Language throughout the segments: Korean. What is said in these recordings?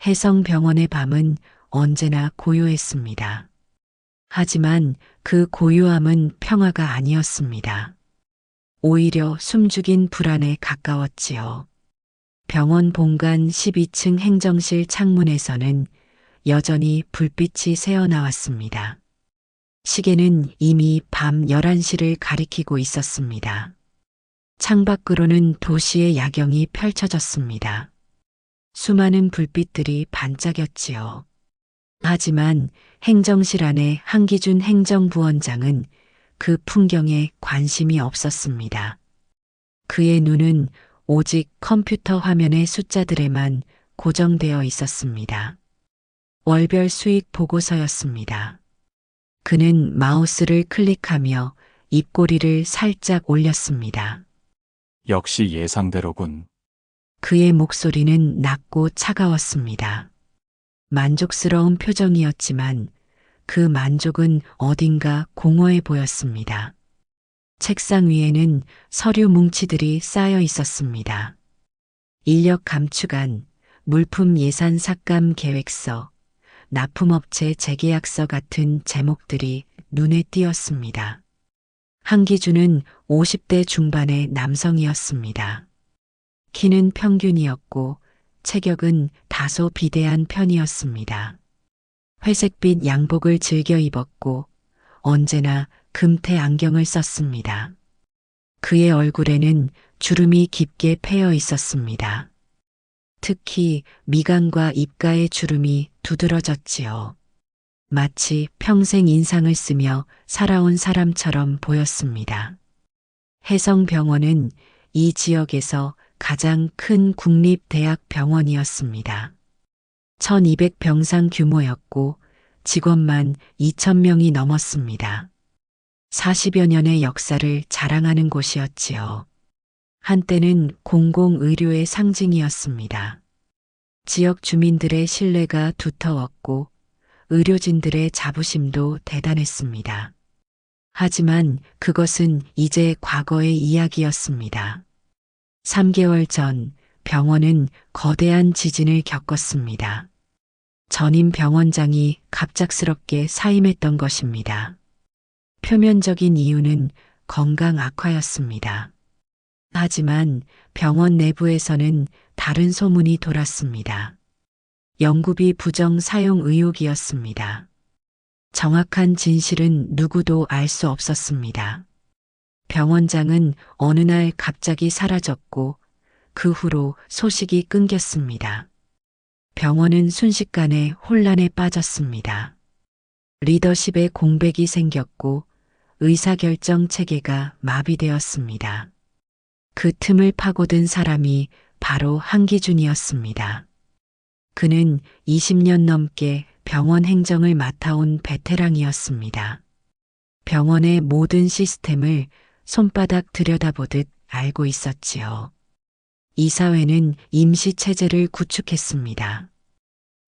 해성병원의 밤은 언제나 고요했습니다. 하지만 그 고요함은 평화가 아니었습니다. 오히려 숨죽인 불안에 가까웠지요. 병원 본관 12층 행정실 창문에서는 여전히 불빛이 새어나왔습니다. 시계는 이미 밤 11시를 가리키고 있었습니다. 창밖으로는 도시의 야경이 펼쳐졌습니다. 수많은 불빛들이 반짝였지요. 하지만 행정실 안에 한기준 행정부원장은 그 풍경에 관심이 없었습니다. 그의 눈은 오직 컴퓨터 화면의 숫자들에만 고정되어 있었습니다. 월별 수익 보고서였습니다. 그는 마우스를 클릭하며 입꼬리를 살짝 올렸습니다. 역시 예상대로군. 그의 목소리는 낮고 차가웠습니다. 만족스러운 표정이었지만 그 만족은 어딘가 공허해 보였습니다. 책상 위에는 서류 뭉치들이 쌓여 있었습니다. 인력 감축안, 물품 예산 삭감 계획서, 납품업체 재계약서 같은 제목들이 눈에 띄었습니다. 한기준은 50대 중반의 남성이었습니다. 키는 평균이었고 체격은 다소 비대한 편이었습니다. 회색빛 양복을 즐겨 입었고 언제나 금태 안경을 썼습니다. 그의 얼굴에는 주름이 깊게 패여 있었습니다. 특히 미간과 입가의 주름이 두드러졌지요. 마치 평생 인상을 쓰며 살아온 사람처럼 보였습니다. 해성병원은 이 지역에서 가장 큰 국립대학병원이었습니다. 1200병상 규모였고 직원만 2000명이 넘었습니다. 40여 년의 역사를 자랑하는 곳이었지요. 한때는 공공의료의 상징이었습니다. 지역 주민들의 신뢰가 두터웠고 의료진들의 자부심도 대단했습니다. 하지만 그것은 이제 과거의 이야기였습니다. 3개월 전 병원은 거대한 지진을 겪었습니다. 전임 병원장이 갑작스럽게 사임했던 것입니다. 표면적인 이유는 건강 악화였습니다. 하지만 병원 내부에서는 다른 소문이 돌았습니다. 연구비 부정 사용 의혹이었습니다. 정확한 진실은 누구도 알 수 없었습니다. 병원장은 어느 날 갑자기 사라졌고 그 후로 소식이 끊겼습니다. 병원은 순식간에 혼란에 빠졌습니다. 리더십에 공백이 생겼고 의사결정 체계가 마비되었습니다. 그 틈을 파고든 사람이 바로 한기준이었습니다. 그는 20년 넘게 병원 행정을 맡아온 베테랑이었습니다. 병원의 모든 시스템을 손바닥 들여다보듯 알고 있었지요. 이사회는 임시체제를 구축했습니다.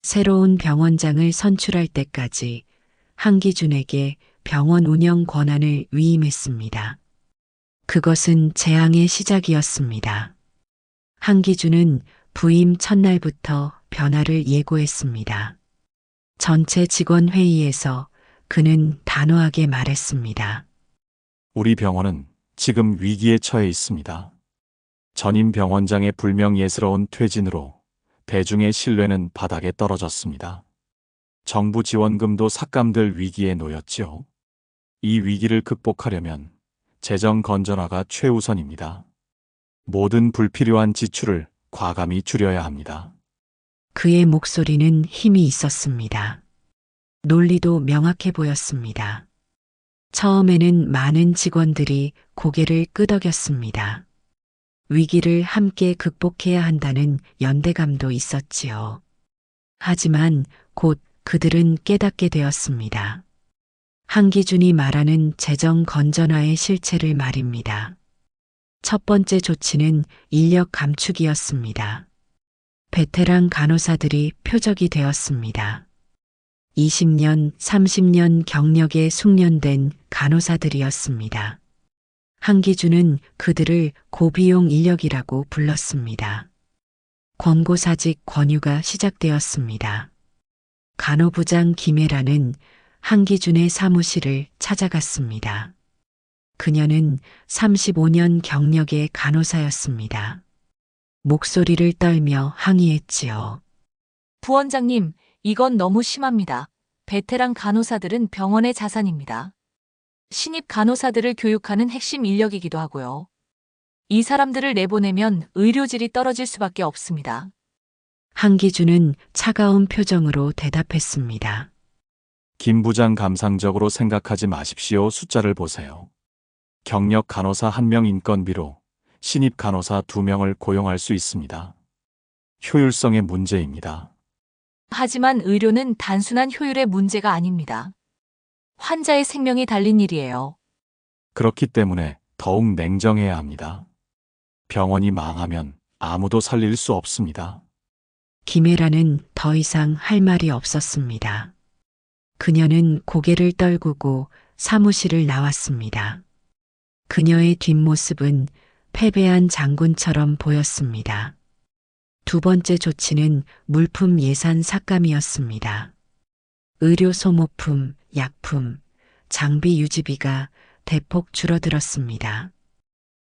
새로운 병원장을 선출할 때까지 한기준에게 병원 운영 권한을 위임했습니다. 그것은 재앙의 시작이었습니다. 한기준은 부임 첫날부터 변화를 예고했습니다. 전체 직원 회의에서 그는 단호하게 말했습니다. 우리 병원은 지금 위기에 처해 있습니다. 전임 병원장의 불명예스러운 퇴진으로 대중의 신뢰는 바닥에 떨어졌습니다. 정부 지원금도 삭감될 위기에 놓였지요. 이 위기를 극복하려면 재정 건전화가 최우선입니다. 모든 불필요한 지출을 과감히 줄여야 합니다. 그의 목소리는 힘이 있었습니다. 논리도 명확해 보였습니다. 처음에는 많은 직원들이 고개를 끄덕였습니다. 위기를 함께 극복해야 한다는 연대감도 있었지요. 하지만 곧 그들은 깨닫게 되었습니다. 한기준이 말하는 재정 건전화의 실체를 말입니다. 첫 번째 조치는 인력 감축이었습니다. 베테랑 간호사들이 표적이 되었습니다. 20년, 30년 경력에 숙련된 간호사들이었습니다. 한기준은 그들을 고비용 인력이라고 불렀습니다. 권고사직 권유가 시작되었습니다. 간호부장 김혜라는 한기준의 사무실을 찾아갔습니다. 그녀는 35년 경력의 간호사였습니다. 목소리를 떨며 항의했지요. 부원장님, 이건 너무 심합니다. 베테랑 간호사들은 병원의 자산입니다. 신입 간호사들을 교육하는 핵심 인력이기도 하고요. 이 사람들을 내보내면 의료질이 떨어질 수밖에 없습니다. 한기준은 차가운 표정으로 대답했습니다. 김 부장 감상적으로 생각하지 마십시오. 숫자를 보세요. 경력 간호사 1명 인건비로 신입 간호사 2명을 고용할 수 있습니다. 효율성의 문제입니다. 하지만 의료는 단순한 효율의 문제가 아닙니다. 환자의 생명이 달린 일이에요. 그렇기 때문에 더욱 냉정해야 합니다. 병원이 망하면 아무도 살릴 수 없습니다. 김혜라는 더 이상 할 말이 없었습니다. 그녀는 고개를 떨구고 사무실을 나왔습니다. 그녀의 뒷모습은 패배한 장군처럼 보였습니다. 두 번째 조치는 물품 예산 삭감이었습니다. 의료 소모품, 약품, 장비 유지비가 대폭 줄어들었습니다.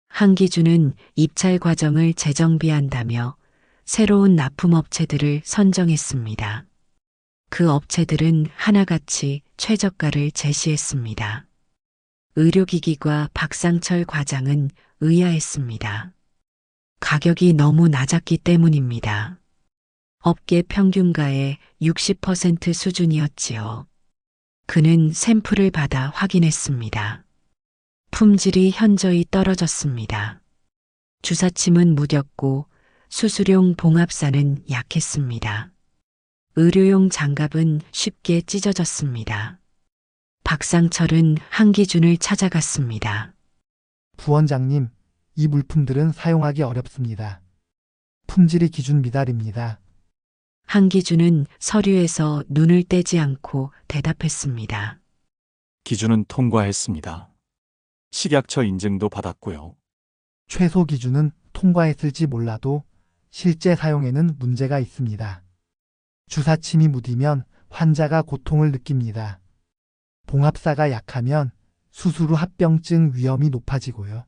한기준은 입찰 과정을 재정비한다며 새로운 납품업체들을 선정했습니다. 그 업체들은 하나같이 최저가를 제시했습니다. 의료기기과 박상철 과장은 의아했습니다. 가격이 너무 낮았기 때문입니다. 업계 평균가의 60% 수준이었지요. 그는 샘플을 받아 확인했습니다. 품질이 현저히 떨어졌습니다. 주사침은 무뎠고 수술용 봉합사는 약했습니다. 의료용 장갑은 쉽게 찢어졌습니다. 박상철은 한기준을 찾아갔습니다. 부원장님, 이 물품들은 사용하기 어렵습니다. 품질이 기준 미달입니다. 한기준은 서류에서 눈을 떼지 않고 대답했습니다. 기준은 통과했습니다. 식약처 인증도 받았고요. 최소 기준은 통과했을지 몰라도 실제 사용에는 문제가 있습니다. 주사침이 무디면 환자가 고통을 느낍니다. 봉합사가 약하면 수술 후 합병증 위험이 높아지고요.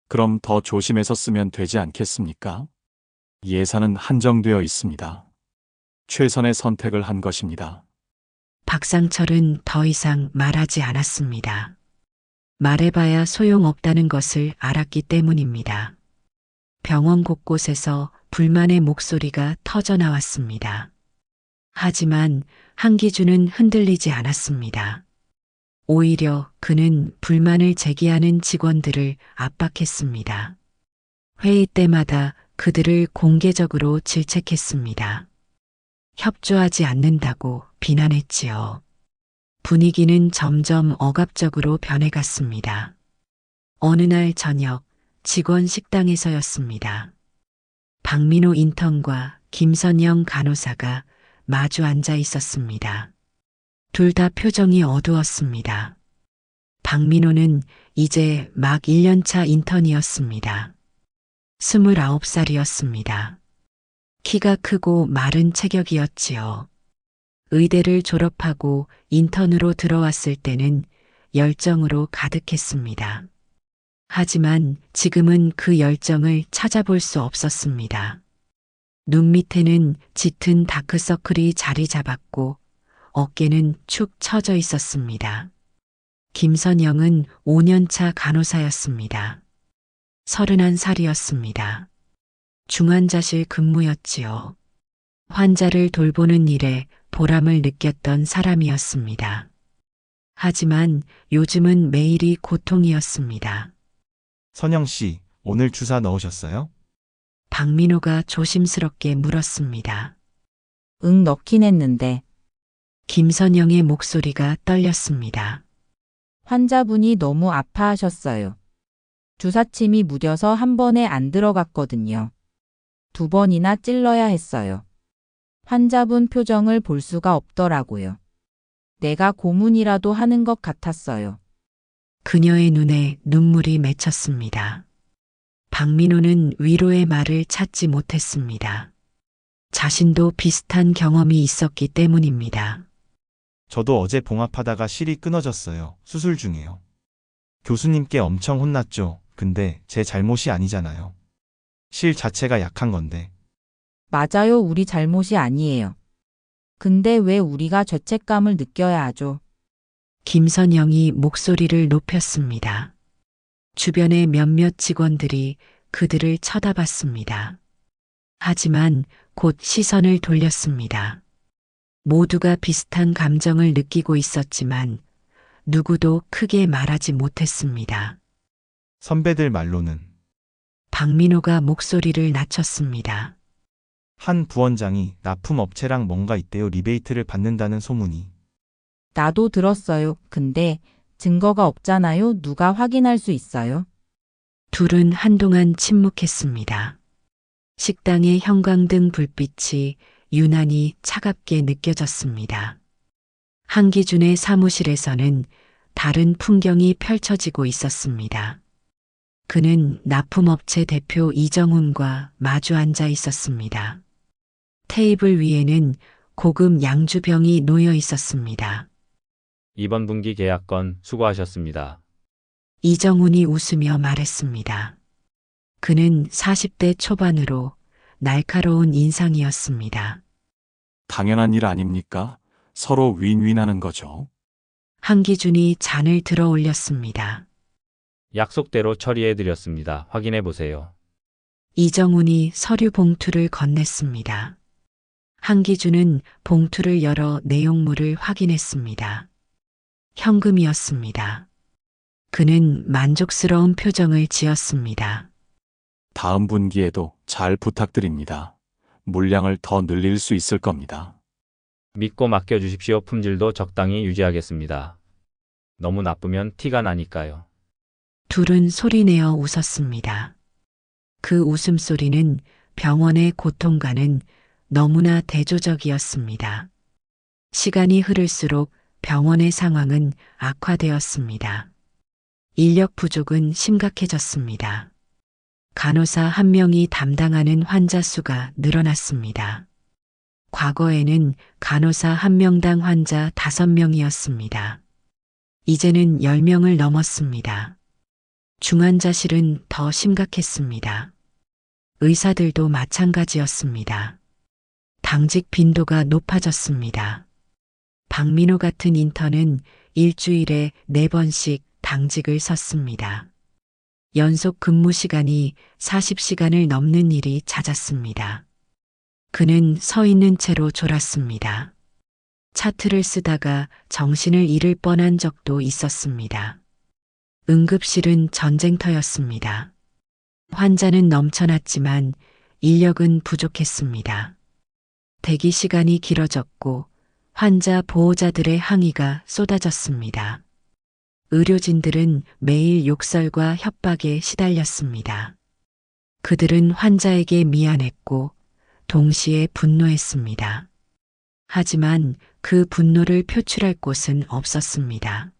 그럼 더 조심해서 쓰면 되지 않겠습니까? 예산은 한정되어 있습니다. 최선의 선택을 한 것입니다. 박상철은 더 이상 말하지 않았습니다. 말해봐야 소용없다는 것을 알았기 때문입니다. 병원 곳곳에서 불만의 목소리가 터져나왔습니다. 하지만 한기준은 흔들리지 않았습니다. 오히려 그는 불만을 제기하는 직원들을 압박했습니다. 회의 때마다 그들을 공개적으로 질책했습니다. 협조하지 않는다고 비난했지요. 분위기는 점점 억압적으로 변해갔습니다. 어느 날 저녁 직원 식당에서였습니다. 박민호 인턴과 김선영 간호사가 마주 앉아 있었습니다. 둘 다 표정이 어두웠습니다. 박민호는 이제 막 1년차 인턴이었습니다. 29살이었습니다. 키가 크고 마른 체격이었지요. 의대를 졸업하고 인턴으로 들어왔을 때는 열정으로 가득했습니다. 하지만 지금은 그 열정을 찾아볼 수 없었습니다. 눈 밑에는 짙은 다크서클이 자리 잡았고 어깨는 축 처져 있었습니다. 김선영은 5년차 간호사였습니다. 31살이었습니다. 중환자실 근무였지요. 환자를 돌보는 일에 보람을 느꼈던 사람이었습니다. 하지만 요즘은 매일이 고통이었습니다. 선영 씨, 오늘 주사 넣으셨어요? 박민호가 조심스럽게 물었습니다. 응, 넣긴 했는데 김선영의 목소리가 떨렸습니다. 환자분이 너무 아파하셨어요. 주사침이 무뎌서 한 번에 안 들어갔거든요. 2번이나 찔러야 했어요. 환자분 표정을 볼 수가 없더라고요. 내가 고문이라도 하는 것 같았어요. 그녀의 눈에 눈물이 맺혔습니다. 박민호는 위로의 말을 찾지 못했습니다. 자신도 비슷한 경험이 있었기 때문입니다. 저도 어제 봉합하다가 실이 끊어졌어요. 수술 중에요. 교수님께 엄청 혼났죠. 근데 제 잘못이 아니잖아요. 실 자체가 약한 건데. 맞아요. 우리 잘못이 아니에요. 근데 왜 우리가 죄책감을 느껴야 하죠? 김선영이 목소리를 높였습니다. 주변의 몇몇 직원들이 그들을 쳐다봤습니다. 하지만 곧 시선을 돌렸습니다. 모두가 비슷한 감정을 느끼고 있었지만 누구도 크게 말하지 못했습니다. 선배들 말로는 박민호가 목소리를 낮췄습니다. 한 부원장이 납품업체랑 뭔가 있대요. 리베이트를 받는다는 소문이. 나도 들었어요. 근데 증거가 없잖아요. 누가 확인할 수 있어요? 둘은 한동안 침묵했습니다. 식당의 형광등 불빛이 유난히 차갑게 느껴졌습니다. 한기준의 사무실에서는 다른 풍경이 펼쳐지고 있었습니다. 그는 납품업체 대표 이정훈과 마주 앉아 있었습니다. 테이블 위에는 고급 양주병이 놓여 있었습니다. 이번 분기 계약건 수고하셨습니다. 이정훈이 웃으며 말했습니다. 그는 40대 초반으로 날카로운 인상이었습니다. 당연한 일 아닙니까? 서로 윈윈하는 거죠. 한기준이 잔을 들어 올렸습니다. 약속대로 처리해드렸습니다. 확인해 보세요. 이정훈이 서류 봉투를 건넸습니다. 한기준은 봉투를 열어 내용물을 확인했습니다. 현금이었습니다. 그는 만족스러운 표정을 지었습니다. 다음 분기에도 잘 부탁드립니다. 물량을 더 늘릴 수 있을 겁니다. 믿고 맡겨주십시오. 품질도 적당히 유지하겠습니다. 너무 나쁘면 티가 나니까요. 둘은 소리내어 웃었습니다. 그 웃음소리는 병원의 고통과는 너무나 대조적이었습니다. 시간이 흐를수록 병원의 상황은 악화되었습니다. 인력 부족은 심각해졌습니다. 간호사 한 명이 담당하는 환자 수가 늘어났습니다. 과거에는 간호사 한 명당 환자 5명이었습니다. 이제는 10명을 넘었습니다. 중환자실은 더 심각했습니다. 의사들도 마찬가지였습니다. 당직 빈도가 높아졌습니다. 박민호 같은 인턴은 일주일에 4번씩 당직을 섰습니다. 연속 근무 시간이 40시간을 넘는 일이 잦았습니다. 그는 서 있는 채로 졸았습니다. 차트를 쓰다가 정신을 잃을 뻔한 적도 있었습니다. 응급실은 전쟁터였습니다. 환자는 넘쳐났지만 인력은 부족했습니다. 대기 시간이 길어졌고 환자 보호자들의 항의가 쏟아졌습니다. 의료진들은 매일 욕설과 협박에 시달렸습니다. 그들은 환자에게 미안했고 동시에 분노했습니다. 하지만 그 분노를 표출할 곳은 없었습니다.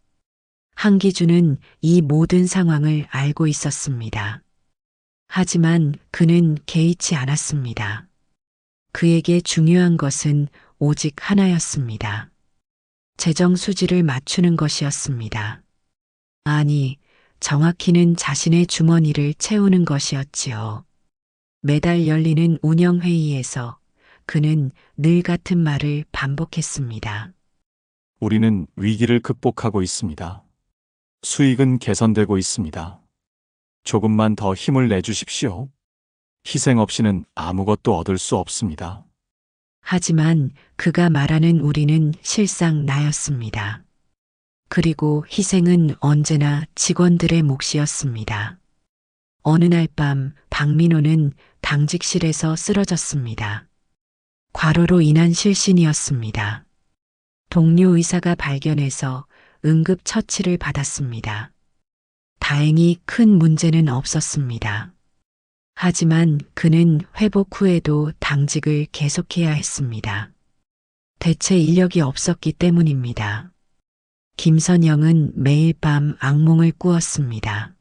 한기준은 이 모든 상황을 알고 있었습니다. 하지만 그는 개의치 않았습니다. 그에게 중요한 것은 오직 하나였습니다. 재정 수지를 맞추는 것이었습니다. 아니, 정확히는 자신의 주머니를 채우는 것이었지요. 매달 열리는 운영회의에서 그는 늘 같은 말을 반복했습니다. 우리는 위기를 극복하고 있습니다. 수익은 개선되고 있습니다. 조금만 더 힘을 내주십시오. 희생 없이는 아무것도 얻을 수 없습니다. 하지만 그가 말하는 우리는 실상 나였습니다. 그리고 희생은 언제나 직원들의 몫이었습니다. 어느 날 밤 박민호는 당직실에서 쓰러졌습니다. 과로로 인한 실신이었습니다. 동료 의사가 발견해서 응급 처치를 받았습니다. 다행히 큰 문제는 없었습니다. 하지만 그는 회복 후에도 당직을 계속해야 했습니다. 대체 인력이 없었기 때문입니다. 김선영은 매일 밤 악몽을 꾸었습니다.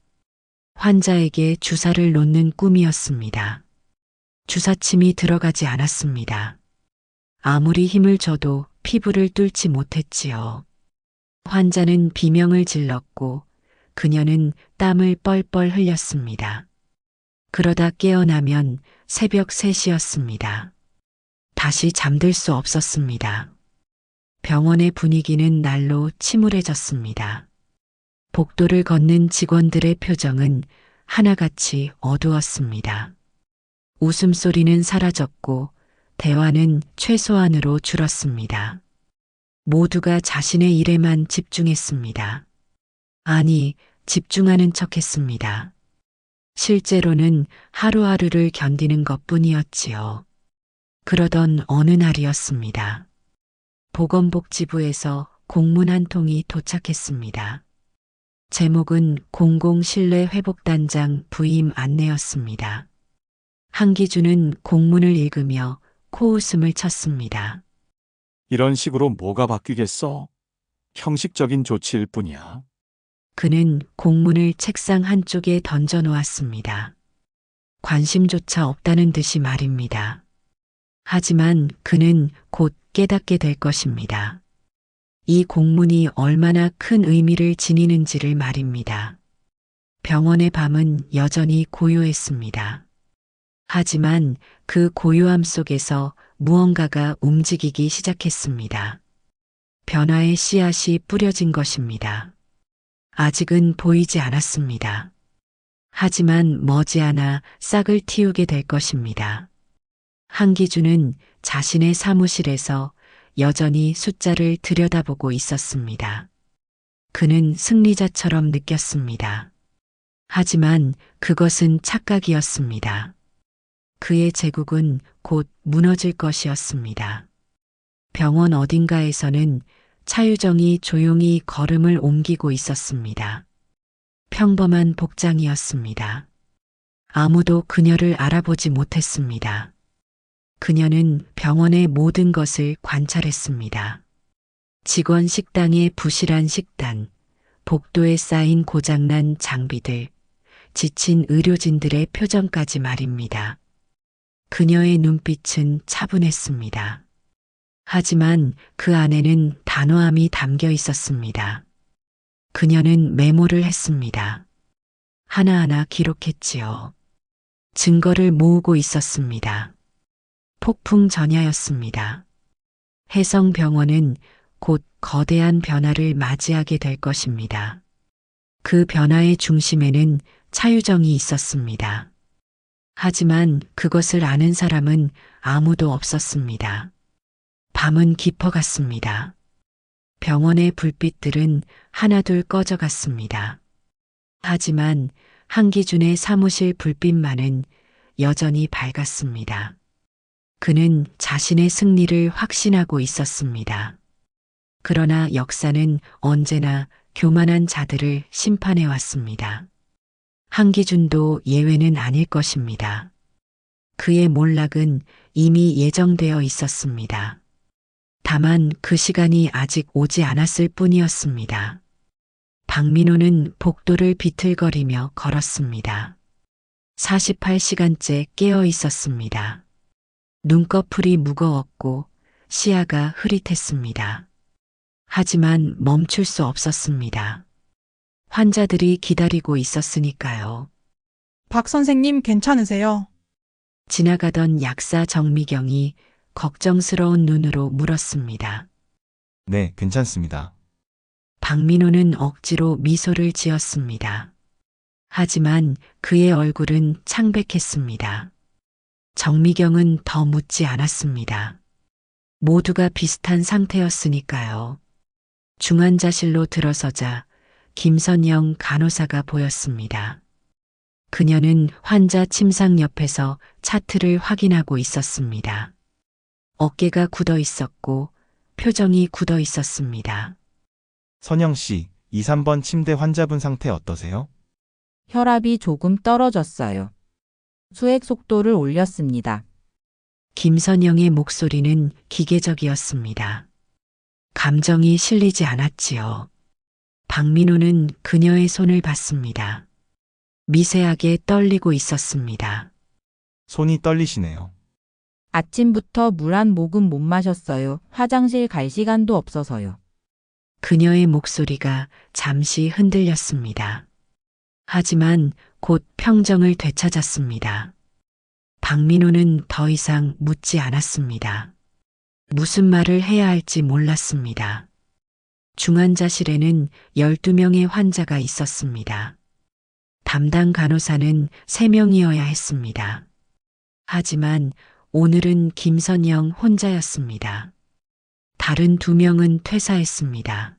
환자에게 주사를 놓는 꿈이었습니다. 주사침이 들어가지 않았습니다. 아무리 힘을 줘도 피부를 뚫지 못했지요. 환자는 비명을 질렀고 그녀는 땀을 뻘뻘 흘렸습니다. 그러다 깨어나면 새벽 3시였습니다. 다시 잠들 수 없었습니다. 병원의 분위기는 날로 침울해졌습니다. 복도를 걷는 직원들의 표정은 하나같이 어두웠습니다. 웃음소리는 사라졌고 대화는 최소한으로 줄었습니다. 모두가 자신의 일에만 집중했습니다. 아니, 집중하는 척했습니다. 실제로는 하루하루를 견디는 것뿐이었지요. 그러던 어느 날이었습니다. 보건복지부에서 공문 한 통이 도착했습니다. 제목은 공공신뢰회복단장 부임 안내였습니다. 한기준은 공문을 읽으며 코웃음을 쳤습니다. 이런 식으로 뭐가 바뀌겠어? 형식적인 조치일 뿐이야. 그는 공문을 책상 한쪽에 던져 놓았습니다. 관심조차 없다는 듯이 말입니다. 하지만 그는 곧 깨닫게 될 것입니다. 이 공문이 얼마나 큰 의미를 지니는지를 말입니다. 병원의 밤은 여전히 고요했습니다. 하지만 그 고요함 속에서 무언가가 움직이기 시작했습니다. 변화의 씨앗이 뿌려진 것입니다. 아직은 보이지 않았습니다. 하지만 머지않아 싹을 틔우게 될 것입니다. 한기준은 자신의 사무실에서 여전히 숫자를 들여다보고 있었습니다. 그는 승리자처럼 느꼈습니다. 하지만 그것은 착각이었습니다. 그의 제국은 곧 무너질 것이었습니다. 병원 어딘가에서는 차유정이 조용히 걸음을 옮기고 있었습니다. 평범한 복장이었습니다. 아무도 그녀를 알아보지 못했습니다. 그녀는 병원의 모든 것을 관찰했습니다. 직원 식당의 부실한 식단, 복도에 쌓인 고장난 장비들, 지친 의료진들의 표정까지 말입니다. 그녀의 눈빛은 차분했습니다. 하지만 그 안에는 단호함이 담겨 있었습니다. 그녀는 메모를 했습니다. 하나하나 기록했지요. 증거를 모으고 있었습니다. 폭풍 전야였습니다. 혜성병원은 곧 거대한 변화를 맞이하게 될 것입니다. 그 변화의 중심에는 차유정이 있었습니다. 하지만 그것을 아는 사람은 아무도 없었습니다. 밤은 깊어갔습니다. 병원의 불빛들은 하나둘 꺼져갔습니다. 하지만 한기준의 사무실 불빛만은 여전히 밝았습니다. 그는 자신의 승리를 확신하고 있었습니다. 그러나 역사는 언제나 교만한 자들을 심판해 왔습니다. 한기준도 예외는 아닐 것입니다. 그의 몰락은 이미 예정되어 있었습니다. 다만 그 시간이 아직 오지 않았을 뿐이었습니다. 박민호는 복도를 비틀거리며 걸었습니다. 48시간째 깨어 있었습니다. 눈꺼풀이 무거웠고 시야가 흐릿했습니다. 하지만 멈출 수 없었습니다. 환자들이 기다리고 있었으니까요. 박 선생님 괜찮으세요? 지나가던 약사 정미경이 걱정스러운 눈으로 물었습니다. 네, 괜찮습니다. 박민호는 억지로 미소를 지었습니다. 하지만 그의 얼굴은 창백했습니다. 정미경은 더 묻지 않았습니다. 모두가 비슷한 상태였으니까요. 중환자실로 들어서자 김선영 간호사가 보였습니다. 그녀는 환자 침상 옆에서 차트를 확인하고 있었습니다. 어깨가 굳어 있었고 표정이 굳어 있었습니다. 선영 씨, 2, 3번 침대 환자분 상태 어떠세요? 혈압이 조금 떨어졌어요. 수액 속도를 올렸습니다. 김선영의 목소리는 기계적이었습니다. 감정이 실리지 않았지요. 박민호는 그녀의 손을 봤습니다. 미세하게 떨리고 있었습니다. 손이 떨리시네요. 아침부터 물 한 모금 못 마셨어요. 화장실 갈 시간도 없어서요. 그녀의 목소리가 잠시 흔들렸습니다. 하지만 곧 평정을 되찾았습니다. 박민호는 더 이상 묻지 않았습니다. 무슨 말을 해야 할지 몰랐습니다. 중환자실에는 12명의 환자가 있었습니다. 담당 간호사는 3명이어야 했습니다. 하지만 오늘은 김선영 혼자였습니다. 다른 2명은 퇴사했습니다.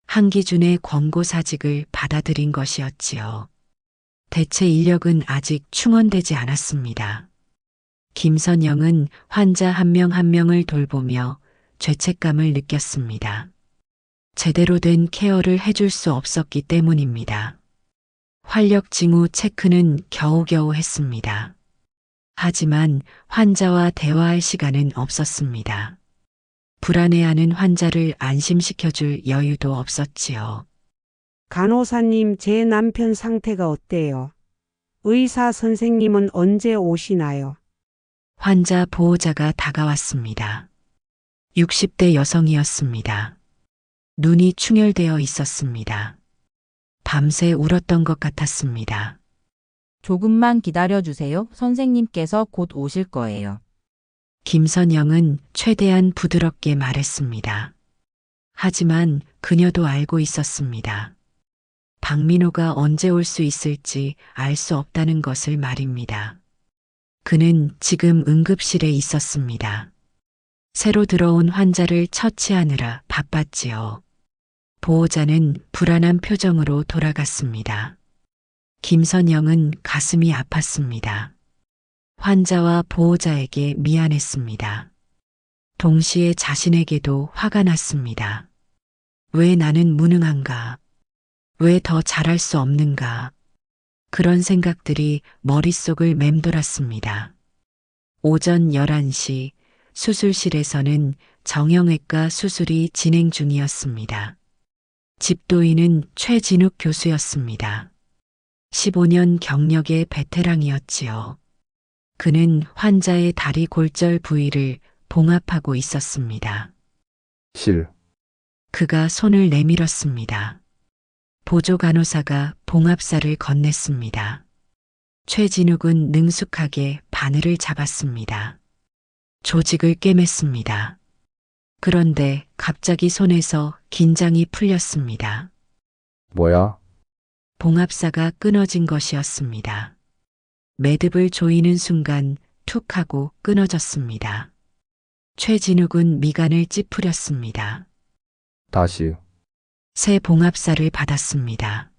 한기준의 권고사직을 받아들인 것이었지요. 대체 인력은 아직 충원되지 않았습니다. 김선영은 환자 한 명 한 명을 돌보며 죄책감을 느꼈습니다. 제대로 된 케어를 해줄 수 없었기 때문입니다. 활력 징후 체크는 겨우겨우 했습니다. 하지만 환자와 대화할 시간은 없었습니다. 불안해하는 환자를 안심시켜줄 여유도 없었지요. 간호사님, 제 남편 상태가 어때요? 의사 선생님은 언제 오시나요? 환자 보호자가 다가왔습니다. 60대 여성이었습니다. 눈이 충혈되어 있었습니다. 밤새 울었던 것 같았습니다. 조금만 기다려주세요. 선생님께서 곧 오실 거예요. 김선영은 최대한 부드럽게 말했습니다. 하지만 그녀도 알고 있었습니다. 박민호가 언제 올 수 있을지 알 수 없다는 것을 말입니다. 그는 지금 응급실에 있었습니다. 새로 들어온 환자를 처치하느라 바빴지요. 보호자는 불안한 표정으로 돌아갔습니다. 김선영은 가슴이 아팠습니다. 환자와 보호자에게 미안했습니다. 동시에 자신에게도 화가 났습니다. 왜 나는 무능한가? 왜 더 잘할 수 없는가? 그런 생각들이 머릿속을 맴돌았습니다. 오전 11시 수술실에서는 정형외과 수술이 진행 중이었습니다. 집도인은 최진욱 교수였습니다. 15년 경력의 베테랑이었지요. 그는 환자의 다리 골절 부위를 봉합하고 있었습니다. 그가 손을 내밀었습니다. 보조 간호사가 봉합사를 건넸습니다. 최진욱은 능숙하게 바늘을 잡았습니다. 조직을 꿰맸습니다. 그런데 갑자기 손에서 긴장이 풀렸습니다. 뭐야? 봉합사가 끊어진 것이었습니다. 매듭을 조이는 순간 툭 하고 끊어졌습니다. 최진욱은 미간을 찌푸렸습니다. 다시. 새 봉합사를 받았습니다.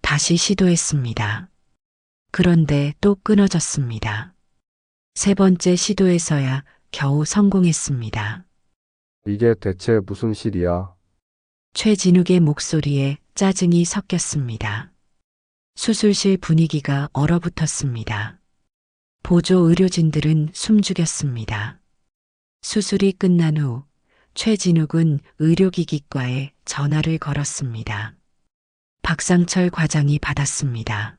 다시 시도했습니다. 그런데 또 끊어졌습니다. 3번째 시도에서야 겨우 성공했습니다. 이게 대체 무슨 실이야? 최진욱의 목소리에 짜증이 섞였습니다. 수술실 분위기가 얼어붙었습니다. 보조 의료진들은 숨죽였습니다. 수술이 끝난 후 최진욱은 의료기기과에 전화를 걸었습니다. 박상철 과장이 받았습니다.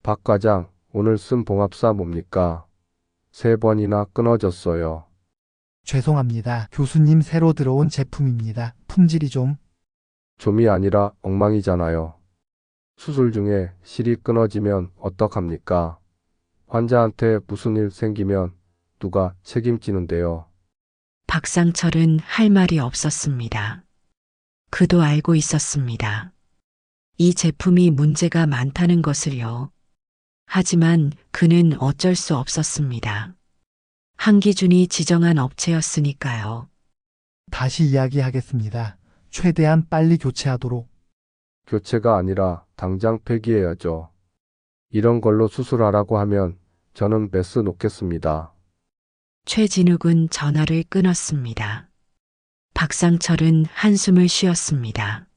박 과장, 오늘 쓴 봉합사 뭡니까? 3번이나 끊어졌어요. 죄송합니다. 교수님 새로 들어온 제품입니다. 품질이 좀. 좀이 아니라 엉망이잖아요. 수술 중에 실이 끊어지면 어떡합니까? 환자한테 무슨 일 생기면 누가 책임지는데요? 박상철은 할 말이 없었습니다. 그도 알고 있었습니다. 이 제품이 문제가 많다는 것을요. 하지만 그는 어쩔 수 없었습니다. 한기준이 지정한 업체였으니까요. 다시 이야기하겠습니다. 최대한 빨리 교체하도록. 교체가 아니라 당장 폐기해야죠. 이런 걸로 수술하라고 하면 저는 메스 놓겠습니다. 최진욱은 전화를 끊었습니다. 박상철은 한숨을 쉬었습니다.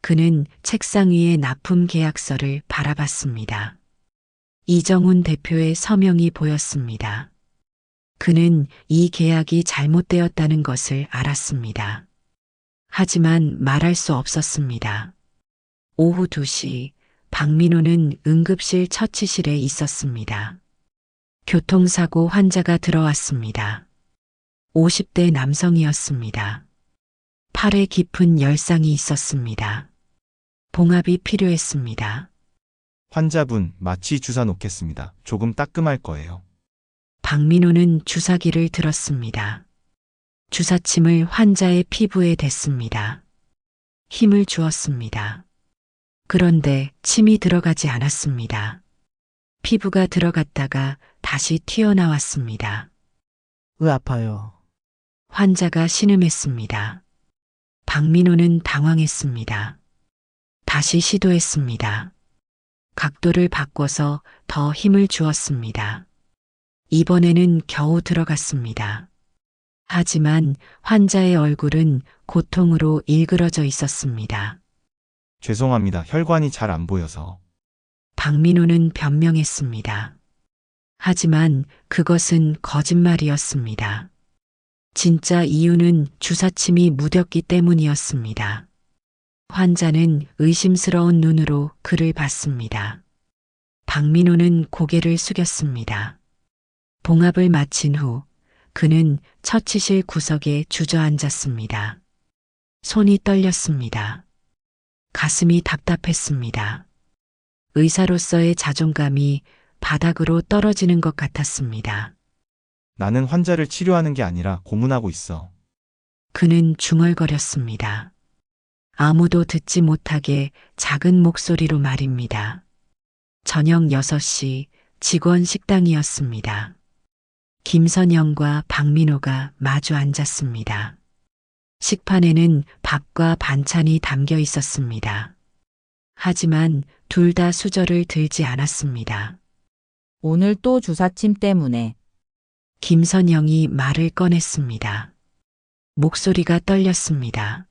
그는 책상 위의 납품 계약서를 바라봤습니다. 이정훈 대표의 서명이 보였습니다. 그는 이 계약이 잘못되었다는 것을 알았습니다. 하지만 말할 수 없었습니다. 오후 2시 박민호는 응급실 처치실에 있었습니다. 교통사고 환자가 들어왔습니다. 50대 남성이었습니다. 팔에 깊은 열상이 있었습니다. 봉합이 필요했습니다. 환자분, 마취 주사 놓겠습니다. 조금 따끔할 거예요. 박민호는 주사기를 들었습니다. 주사침을 환자의 피부에 댔습니다. 힘을 주었습니다. 그런데 침이 들어가지 않았습니다. 피부가 들어갔다가 다시 튀어나왔습니다. 아파요. 환자가 신음했습니다. 박민호는 당황했습니다. 다시 시도했습니다. 각도를 바꿔서 더 힘을 주었습니다. 이번에는 겨우 들어갔습니다. 하지만 환자의 얼굴은 고통으로 일그러져 있었습니다. 죄송합니다. 혈관이 잘 안 보여서. 박민호는 변명했습니다. 하지만 그것은 거짓말이었습니다. 진짜 이유는 주사침이 묻었기 때문이었습니다. 환자는 의심스러운 눈으로 그를 봤습니다. 박민호는 고개를 숙였습니다. 봉합을 마친 후 그는 처치실 구석에 주저앉았습니다. 손이 떨렸습니다. 가슴이 답답했습니다. 의사로서의 자존감이 바닥으로 떨어지는 것 같았습니다. 나는 환자를 치료하는 게 아니라 고문하고 있어. 그는 중얼거렸습니다. 아무도 듣지 못하게 작은 목소리로 말입니다. 저녁 6시 직원 식당이었습니다. 김선영과 박민호가 마주 앉았습니다. 식판에는 밥과 반찬이 담겨 있었습니다. 하지만 둘 다 수저를 들지 않았습니다. 오늘 또 주사침 때문에. 김선영이 말을 꺼냈습니다. 목소리가 떨렸습니다.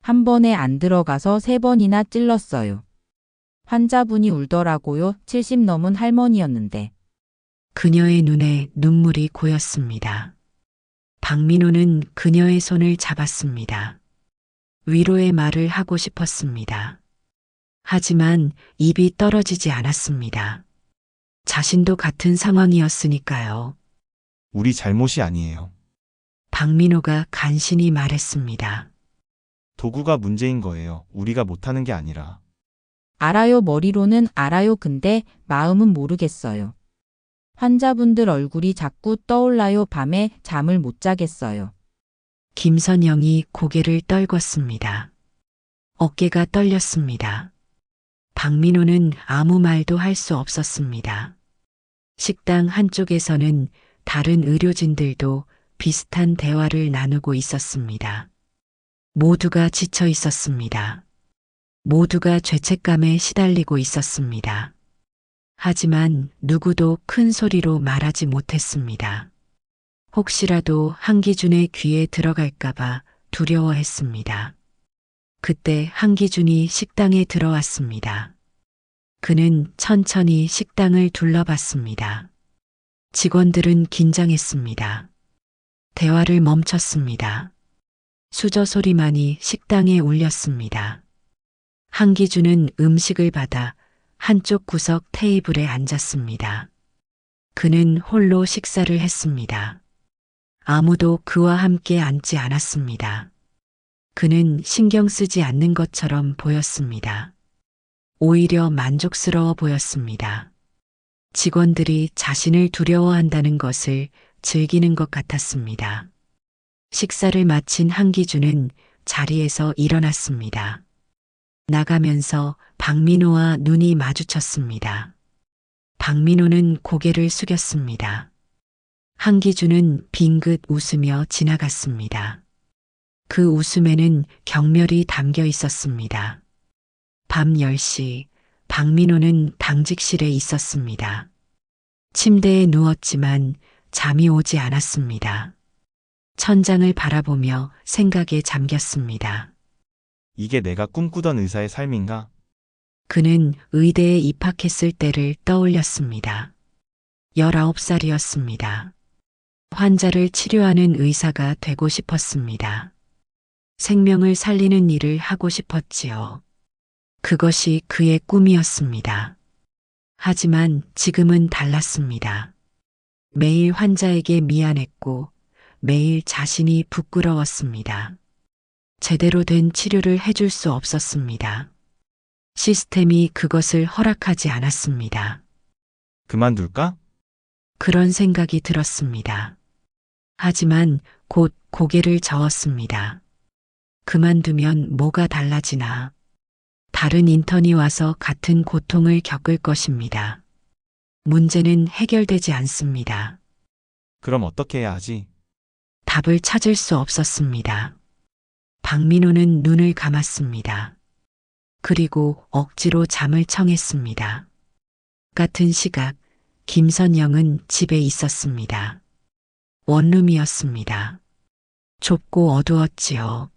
한 번에 안 들어가서 3번이나 찔렀어요. 환자분이 울더라고요. 70 넘은 할머니였는데. 그녀의 눈에 눈물이 고였습니다. 박민호는 그녀의 손을 잡았습니다. 위로의 말을 하고 싶었습니다. 하지만 입이 떨어지지 않았습니다. 자신도 같은 상황이었으니까요. 우리 잘못이 아니에요. 박민호가 간신히 말했습니다. 도구가 문제인 거예요. 우리가 못하는 게 아니라. 알아요. 머리로는 알아요. 근데 마음은 모르겠어요. 환자분들 얼굴이 자꾸 떠올라요. 밤에 잠을 못 자겠어요. 김선영이 고개를 떨궜습니다. 어깨가 떨렸습니다. 박민호는 아무 말도 할 수 없었습니다. 식당 한쪽에서는 다른 의료진들도 비슷한 대화를 나누고 있었습니다. 모두가 지쳐 있었습니다. 모두가 죄책감에 시달리고 있었습니다. 하지만 누구도 큰 소리로 말하지 못했습니다. 혹시라도 한기준의 귀에 들어갈까봐 두려워했습니다. 그때 한기준이 식당에 들어왔습니다. 그는 천천히 식당을 둘러봤습니다. 직원들은 긴장했습니다. 대화를 멈췄습니다. 수저 소리만이 식당에 울렸습니다. 한기준은 음식을 받아 한쪽 구석 테이블에 앉았습니다. 그는 홀로 식사를 했습니다. 아무도 그와 함께 앉지 않았습니다. 그는 신경 쓰지 않는 것처럼 보였습니다. 오히려 만족스러워 보였습니다. 직원들이 자신을 두려워한다는 것을 즐기는 것 같았습니다. 식사를 마친 한기준은 자리에서 일어났습니다. 나가면서 박민호와 눈이 마주쳤습니다. 박민호는 고개를 숙였습니다. 한기준은 빙긋 웃으며 지나갔습니다. 그 웃음에는 경멸이 담겨 있었습니다. 밤 10시 박민호는 당직실에 있었습니다. 침대에 누웠지만 잠이 오지 않았습니다. 천장을 바라보며 생각에 잠겼습니다. 이게 내가 꿈꾸던 의사의 삶인가? 그는 의대에 입학했을 때를 떠올렸습니다. 19살이었습니다. 환자를 치료하는 의사가 되고 싶었습니다. 생명을 살리는 일을 하고 싶었지요. 그것이 그의 꿈이었습니다. 하지만 지금은 달랐습니다. 매일 환자에게 미안했고 매일 자신이 부끄러웠습니다. 제대로 된 치료를 해줄 수 없었습니다. 시스템이 그것을 허락하지 않았습니다. 그만둘까? 그런 생각이 들었습니다. 하지만 곧 고개를 저었습니다. 그만두면 뭐가 달라지나. 다른 인턴이 와서 같은 고통을 겪을 것입니다. 문제는 해결되지 않습니다. 그럼 어떻게 해야 하지? 답을 찾을 수 없었습니다. 박민호는 눈을 감았습니다. 그리고 억지로 잠을 청했습니다. 같은 시각 김선영은 집에 있었습니다. 원룸이었습니다. 좁고 어두웠지요.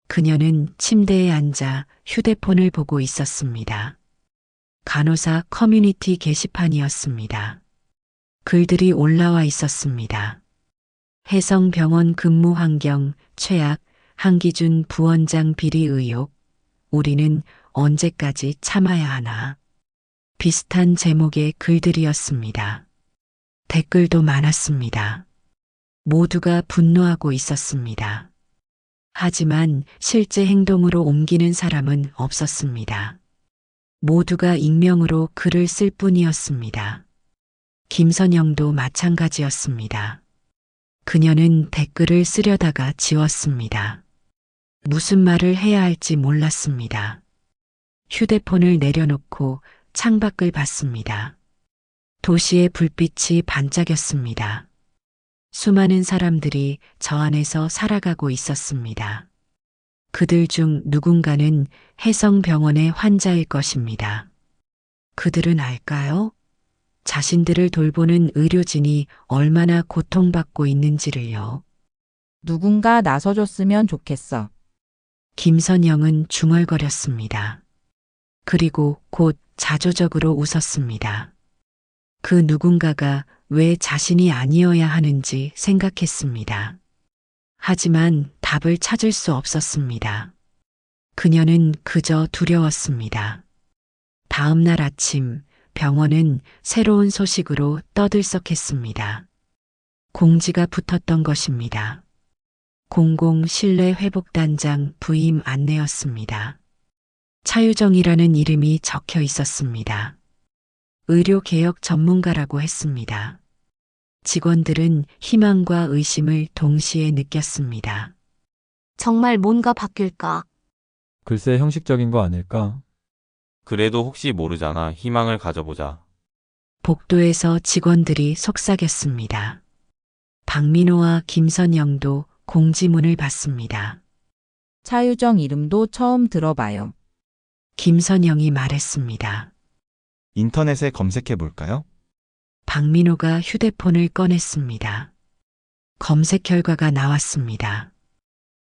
그녀는 침대에 앉아 휴대폰을 보고 있었습니다. 간호사 커뮤니티 게시판이었습니다. 글들이 올라와 있었습니다. 혜성병원 근무 환경 최악, 한기준 부원장 비리 의혹, 우리는 언제까지 참아야 하나. 비슷한 제목의 글들이었습니다. 댓글도 많았습니다. 모두가 분노하고 있었습니다. 하지만 실제 행동으로 옮기는 사람은 없었습니다. 모두가 익명으로 글을 쓸 뿐이었습니다. 김선영도 마찬가지였습니다. 그녀는 댓글을 쓰려다가 지웠습니다. 무슨 말을 해야 할지 몰랐습니다. 휴대폰을 내려놓고 창밖을 봤습니다. 도시의 불빛이 반짝였습니다. 수많은 사람들이 저 안에서 살아가고 있었습니다. 그들 중 누군가는 혜성병원의 환자일 것입니다. 그들은 알까요? 자신들을 돌보는 의료진이 얼마나 고통받고 있는지를요. 누군가 나서줬으면 좋겠어. 김선영은 중얼거렸습니다. 그리고 곧 자조적으로 웃었습니다. 그 누군가가 왜 자신이 아니어야 하는지 생각했습니다. 하지만 답을 찾을 수 없었습니다. 그녀는 그저 두려웠습니다. 다음 날 아침 병원은 새로운 소식으로 떠들썩했습니다. 공지가 붙었던 것입니다. 공공 실내 회복단장 부임 안내였습니다. 차유정이라는 이름이 적혀 있었습니다. 의료개혁 전문가라고 했습니다. 직원들은 희망과 의심을 동시에 느꼈습니다. 정말 뭔가 바뀔까? 글쎄 형식적인 거 아닐까? 그래도 혹시 모르잖아. 희망을 가져보자. 복도에서 직원들이 속삭였습니다. 박민호와 김선영도 공지문을 봤습니다. 차유정 이름도 처음 들어봐요. 김선영이 말했습니다. 인터넷에 검색해 볼까요? 박민호가 휴대폰을 꺼냈습니다. 검색 결과가 나왔습니다.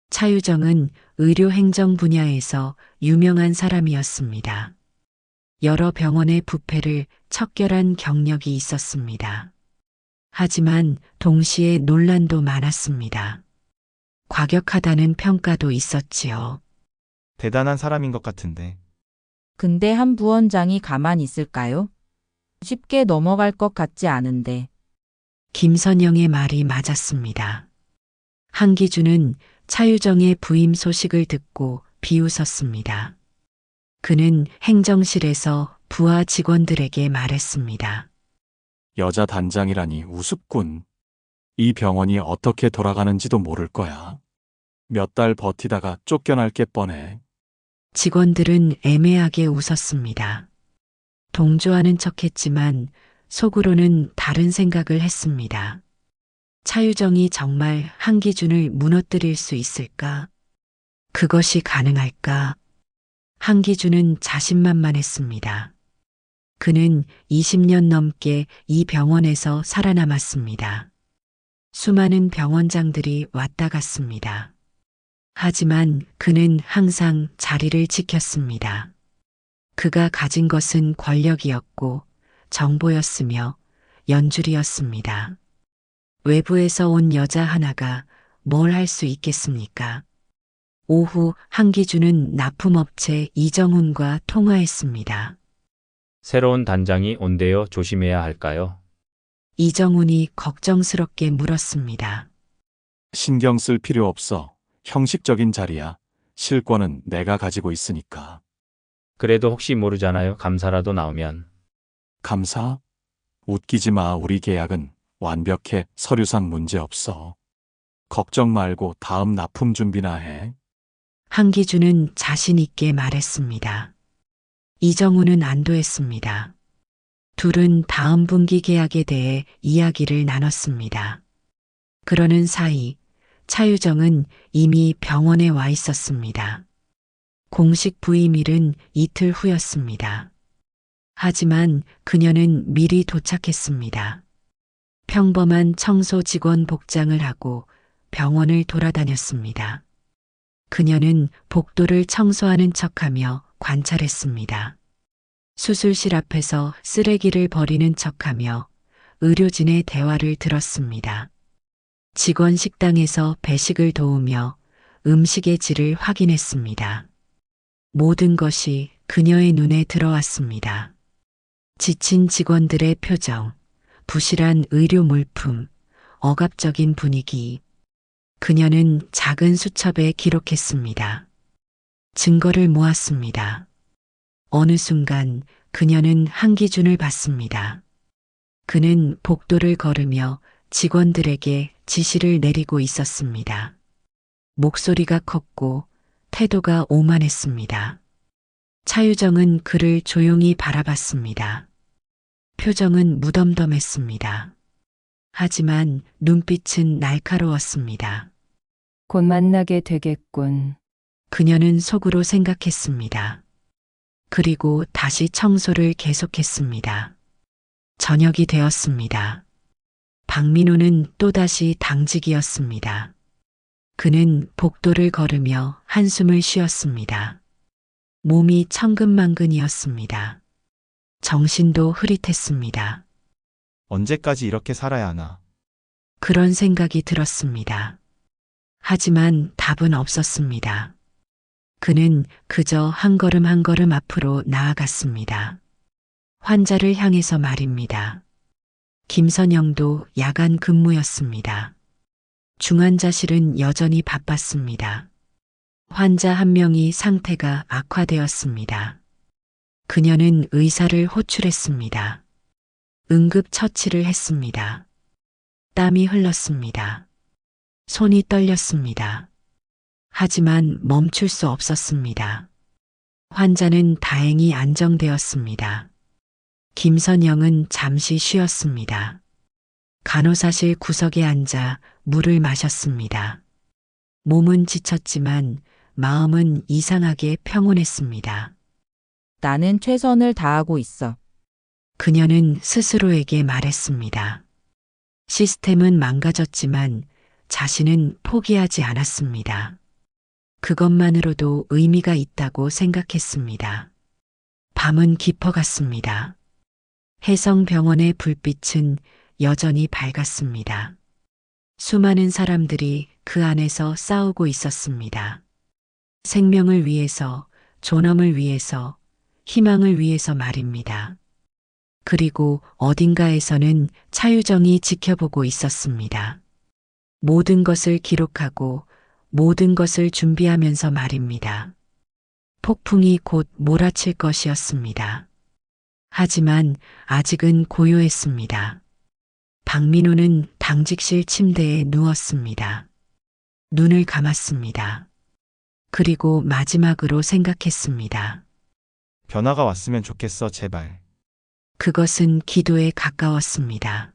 차유정은 의료행정 분야에서 유명한 사람이었습니다. 여러 병원의 부패를 척결한 경력이 있었습니다. 하지만 동시에 논란도 많았습니다. 과격하다는 평가도 있었지요. 대단한 사람인 것 같은데. 근데 한 부원장이 가만 있을까요? 쉽게 넘어갈 것 같지 않은데. 김선영의 말이 맞았습니다. 한기준은 차유정의 부임 소식을 듣고 비웃었습니다. 그는 행정실에서 부하 직원들에게 말했습니다. 여자 단장이라니 우습군. 이 병원이 어떻게 돌아가는지도 모를 거야. 몇 달 버티다가 쫓겨날 게 뻔해. 직원들은 애매하게 웃었습니다. 동조하는 척했지만 속으로는 다른 생각을 했습니다. 차유정이 정말 한기준을 무너뜨릴 수 있을까? 그것이 가능할까? 한기준은 자신만만했습니다. 그는 20년 넘게 이 병원에서 살아남았습니다. 수많은 병원장들이 왔다 갔습니다. 하지만 그는 항상 자리를 지켰습니다. 그가 가진 것은 권력이었고 정보였으며 연줄이었습니다. 외부에서 온 여자 하나가 뭘 할 수 있겠습니까? 오후 한기준은 납품업체 이정훈과 통화했습니다. 새로운 단장이 온대요. 조심해야 할까요? 이정훈이 걱정스럽게 물었습니다. 신경 쓸 필요 없어. 형식적인 자리야. 실권은 내가 가지고 있으니까. 그래도 혹시 모르잖아요. 감사라도 나오면. 감사? 웃기지 마. 우리 계약은 완벽해. 서류상 문제 없어. 걱정 말고 다음 납품 준비나 해. 한기준은 자신 있게 말했습니다. 이정훈은 안도했습니다. 둘은 다음 분기 계약에 대해 이야기를 나눴습니다. 그러는 사이 차유정은 이미 병원에 와 있었습니다. 공식 부임일은 이틀 후였습니다. 하지만 그녀는 미리 도착했습니다. 평범한 청소 직원 복장을 하고 병원을 돌아다녔습니다. 그녀는 복도를 청소하는 척하며 관찰했습니다. 수술실 앞에서 쓰레기를 버리는 척하며 의료진의 대화를 들었습니다. 직원 식당에서 배식을 도우며 음식의 질을 확인했습니다. 모든 것이 그녀의 눈에 들어왔습니다. 지친 직원들의 표정, 부실한 의료 물품, 억압적인 분위기. 그녀는 작은 수첩에 기록했습니다. 증거를 모았습니다. 어느 순간 그녀는 한기준을 봤습니다. 그는 복도를 걸으며 직원들에게 지시를 내리고 있었습니다. 목소리가 컸고 태도가 오만했습니다. 차유정은 그를 조용히 바라봤습니다. 표정은 무덤덤했습니다. 하지만 눈빛은 날카로웠습니다. 곧 만나게 되겠군. 그녀는 속으로 생각했습니다. 그리고 다시 청소를 계속했습니다. 저녁이 되었습니다. 박민호는 또다시 당직이었습니다. 그는 복도를 걸으며 한숨을 쉬었습니다. 몸이 천근만근이었습니다. 정신도 흐릿했습니다. 언제까지 이렇게 살아야 하나? 그런 생각이 들었습니다. 하지만 답은 없었습니다. 그는 그저 한 걸음 한 걸음 앞으로 나아갔습니다. 환자를 향해서 말입니다. 김선영도 야간 근무였습니다. 중환자실은 여전히 바빴습니다. 환자 한 명이 상태가 악화되었습니다. 그녀는 의사를 호출했습니다. 응급처치를 했습니다. 땀이 흘렀습니다. 손이 떨렸습니다. 하지만 멈출 수 없었습니다. 환자는 다행히 안정되었습니다. 김선영은 잠시 쉬었습니다. 간호사실 구석에 앉아 물을 마셨습니다. 몸은 지쳤지만 마음은 이상하게 평온했습니다. 나는 최선을 다하고 있어. 그녀는 스스로에게 말했습니다. 시스템은 망가졌지만 자신은 포기하지 않았습니다. 그것만으로도 의미가 있다고 생각했습니다. 밤은 깊어갔습니다. 혜성병원의 불빛은 여전히 밝았습니다. 수많은 사람들이 그 안에서 싸우고 있었습니다. 생명을 위해서, 존엄을 위해서, 희망을 위해서 말입니다. 그리고 어딘가에서는 차유정이 지켜보고 있었습니다. 모든 것을 기록하고 모든 것을 준비하면서 말입니다. 폭풍이 곧 몰아칠 것이었습니다. 하지만 아직은 고요했습니다. 박민호는 당직실 침대에 누웠습니다. 눈을 감았습니다. 그리고 마지막으로 생각했습니다. 변화가 왔으면 좋겠어, 제발. 그것은 기도에 가까웠습니다.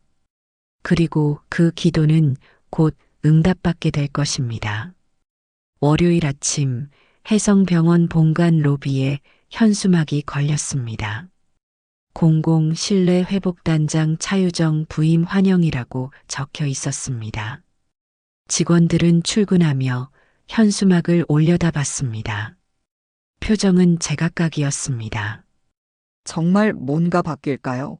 그리고 그 기도는 곧 응답받게 될 것입니다. 월요일 아침 혜성병원 본관 로비에 현수막이 걸렸습니다. 공공 실내 회복단장 차유정 부임 환영이라고 적혀 있었습니다. 직원들은 출근하며 현수막을 올려다봤습니다. 표정은 제각각이었습니다. 정말 뭔가 바뀔까요?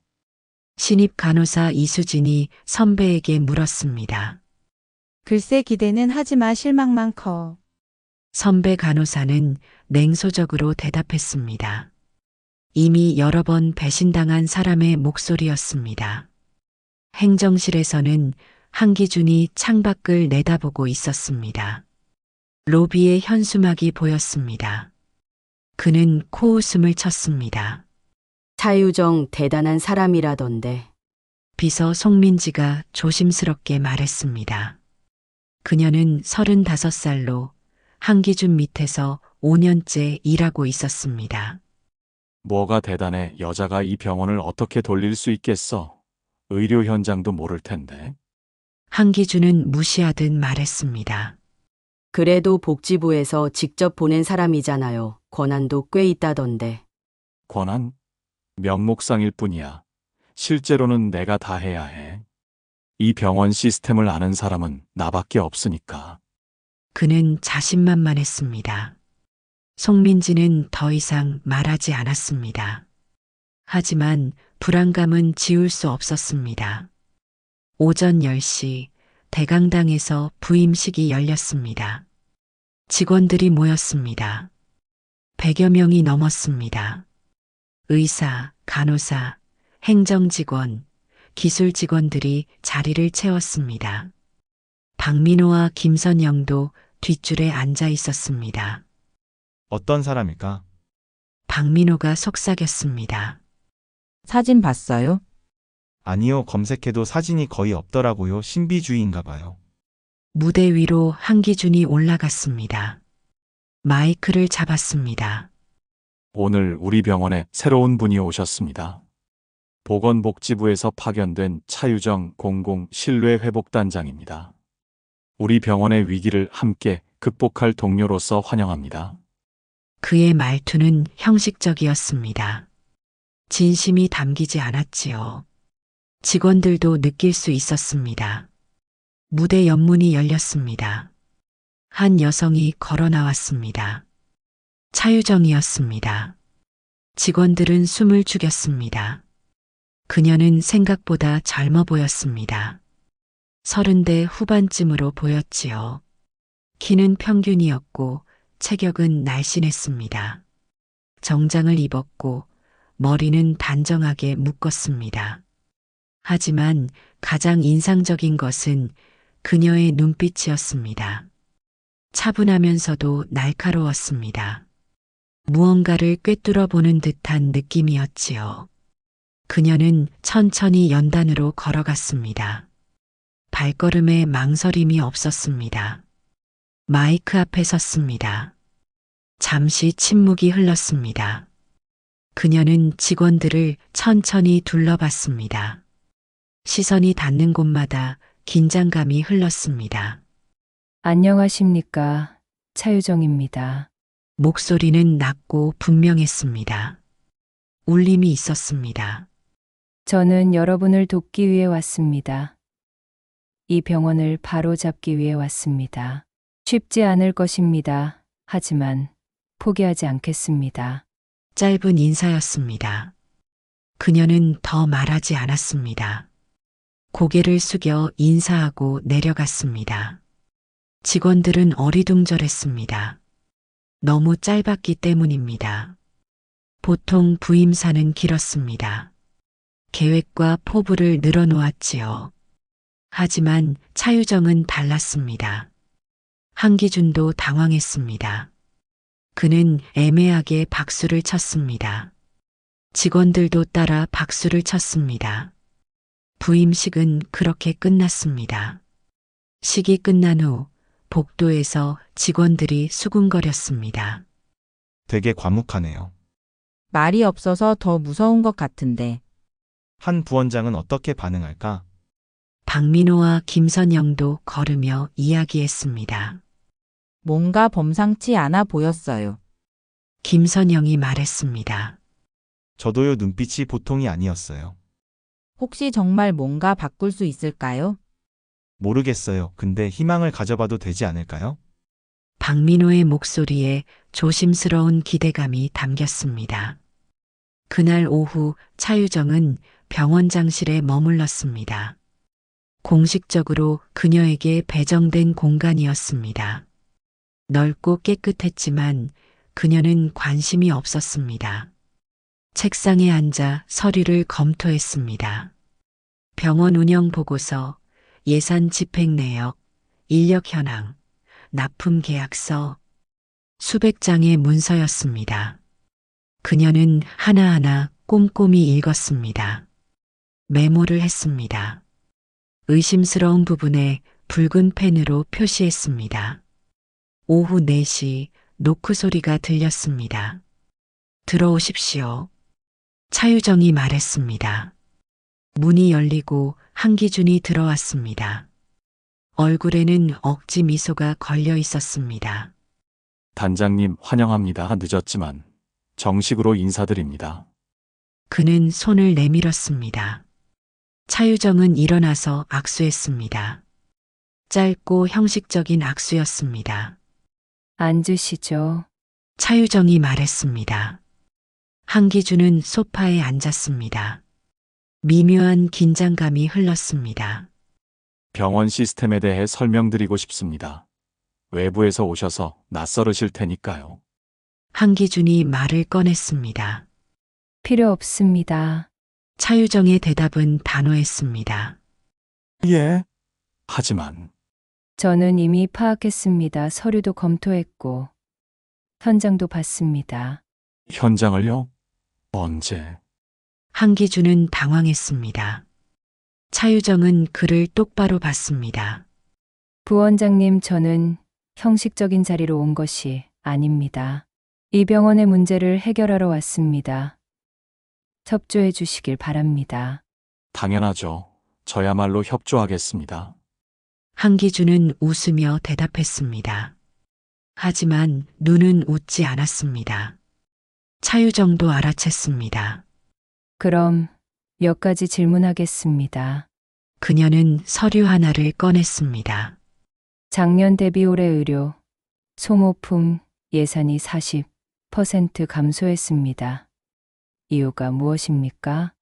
신입 간호사 이수진이 선배에게 물었습니다. 글쎄 기대는 하지만 실망만 커. 선배 간호사는 냉소적으로 대답했습니다. 이미 여러 번 배신당한 사람의 목소리였습니다. 행정실에서는 한기준이 창밖을 내다보고 있었습니다. 로비에 현수막이 보였습니다. 그는 코웃음을 쳤습니다. 차유정 대단한 사람이라던데. 비서 송민지가 조심스럽게 말했습니다. 그녀는 35살로 한기준 밑에서 5년째 일하고 있었습니다. 뭐가 대단해. 여자가 이 병원을 어떻게 돌릴 수 있겠어. 의료 현장도 모를 텐데. 한기준은 무시하듯 말했습니다. 그래도 복지부에서 직접 보낸 사람이잖아요. 권한도 꽤 있다던데. 권한? 명목상일 뿐이야. 실제로는 내가 다 해야 해. 이 병원 시스템을 아는 사람은 나밖에 없으니까. 그는 자신만만했습니다. 송민지는 더 이상 말하지 않았습니다. 하지만 불안감은 지울 수 없었습니다. 오전 10시 대강당에서 부임식이 열렸습니다. 직원들이 모였습니다. 100여 명이 넘었습니다. 의사, 간호사, 행정직원, 기술직원들이 자리를 채웠습니다. 박민호와 김선영도 뒷줄에 앉아 있었습니다. 어떤 사람일까? 박민호가 속삭였습니다. 사진 봤어요? 아니요, 검색해도 사진이 거의 없더라고요. 신비주의인가 봐요. 무대 위로 한기준이 올라갔습니다. 마이크를 잡았습니다. 오늘 우리 병원에 새로운 분이 오셨습니다. 보건복지부에서 파견된 차유정 공공 신뢰회복단장입니다. 우리 병원의 위기를 함께 극복할 동료로서 환영합니다. 그의 말투는 형식적이었습니다. 진심이 담기지 않았지요. 직원들도 느낄 수 있었습니다. 무대 옆문이 열렸습니다. 한 여성이 걸어 나왔습니다. 차유정이었습니다. 직원들은 숨을 죽였습니다. 그녀는 생각보다 젊어 보였습니다. 30대 후반쯤으로 보였지요. 키는 평균이었고 체격은 날씬했습니다. 정장을 입었고 머리는 단정하게 묶었습니다. 하지만 가장 인상적인 것은 그녀의 눈빛이었습니다. 차분하면서도 날카로웠습니다. 무언가를 꿰뚫어 보는 듯한 느낌이었지요. 그녀는 천천히 연단으로 걸어갔습니다. 발걸음에 망설임이 없었습니다. 마이크 앞에 섰습니다. 잠시 침묵이 흘렀습니다. 그녀는 직원들을 천천히 둘러봤습니다. 시선이 닿는 곳마다 긴장감이 흘렀습니다. 안녕하십니까. 차유정입니다. 목소리는 낮고 분명했습니다. 울림이 있었습니다. 저는 여러분을 돕기 위해 왔습니다. 이 병원을 바로잡기 위해 왔습니다. 쉽지 않을 것입니다. 하지만 포기하지 않겠습니다. 짧은 인사였습니다. 그녀는 더 말하지 않았습니다. 고개를 숙여 인사하고 내려갔습니다. 직원들은 어리둥절했습니다. 너무 짧았기 때문입니다. 보통 부임사는 길었습니다. 계획과 포부를 늘어놓았지요. 하지만 차유정은 달랐습니다. 한기준도 당황했습니다. 그는 애매하게 박수를 쳤습니다. 직원들도 따라 박수를 쳤습니다. 부임식은 그렇게 끝났습니다. 식이 끝난 후 복도에서 직원들이 수군거렸습니다. 되게 과묵하네요. 말이 없어서 더 무서운 것 같은데. 한 부원장은 어떻게 반응할까? 박민호와 김선영도 걸으며 이야기했습니다. 뭔가 범상치 않아 보였어요. 김선영이 말했습니다. 저도요, 눈빛이 보통이 아니었어요. 혹시 정말 뭔가 바꿀 수 있을까요? 모르겠어요. 근데 희망을 가져봐도 되지 않을까요? 박민호의 목소리에 조심스러운 기대감이 담겼습니다. 그날 오후 차유정은 병원장실에 머물렀습니다. 공식적으로 그녀에게 배정된 공간이었습니다. 넓고 깨끗했지만 그녀는 관심이 없었습니다. 책상에 앉아 서류를 검토했습니다. 병원 운영 보고서, 예산 집행 내역, 인력 현황, 납품 계약서, 수백 장의 문서였습니다. 그녀는 하나하나 꼼꼼히 읽었습니다. 메모를 했습니다. 의심스러운 부분에 붉은 펜으로 표시했습니다. 오후 4시 노크 소리가 들렸습니다. 들어오십시오. 차유정이 말했습니다. 문이 열리고 한기준이 들어왔습니다. 얼굴에는 억지 미소가 걸려 있었습니다. 단장님 환영합니다. 늦었지만 정식으로 인사드립니다. 그는 손을 내밀었습니다. 차유정은 일어나서 악수했습니다. 짧고 형식적인 악수였습니다. 앉으시죠. 차유정이 말했습니다. 한기준은 소파에 앉았습니다. 미묘한 긴장감이 흘렀습니다. 병원 시스템에 대해 설명드리고 싶습니다. 외부에서 오셔서 낯설으실 테니까요. 한기준이 말을 꺼냈습니다. 필요 없습니다. 차유정의 대답은 단호했습니다. 예. 하지만 저는 이미 파악했습니다. 서류도 검토했고 현장도 봤습니다. 현장을요? 언제? 한기준은 당황했습니다. 차유정은 그를 똑바로 봤습니다. 부원장님, 저는 형식적인 자리로 온 것이 아닙니다. 이 병원의 문제를 해결하러 왔습니다. 협조해 주시길 바랍니다. 당연하죠. 저야말로 협조하겠습니다. 한기준은 웃으며 대답했습니다. 하지만 눈은 웃지 않았습니다. 차유정도 알아챘습니다. 그럼 몇 가지 질문하겠습니다. 그녀는 서류 하나를 꺼냈습니다. 작년 대비 올해 의료, 소모품 예산이 40% 감소했습니다. 이유가 무엇입니까?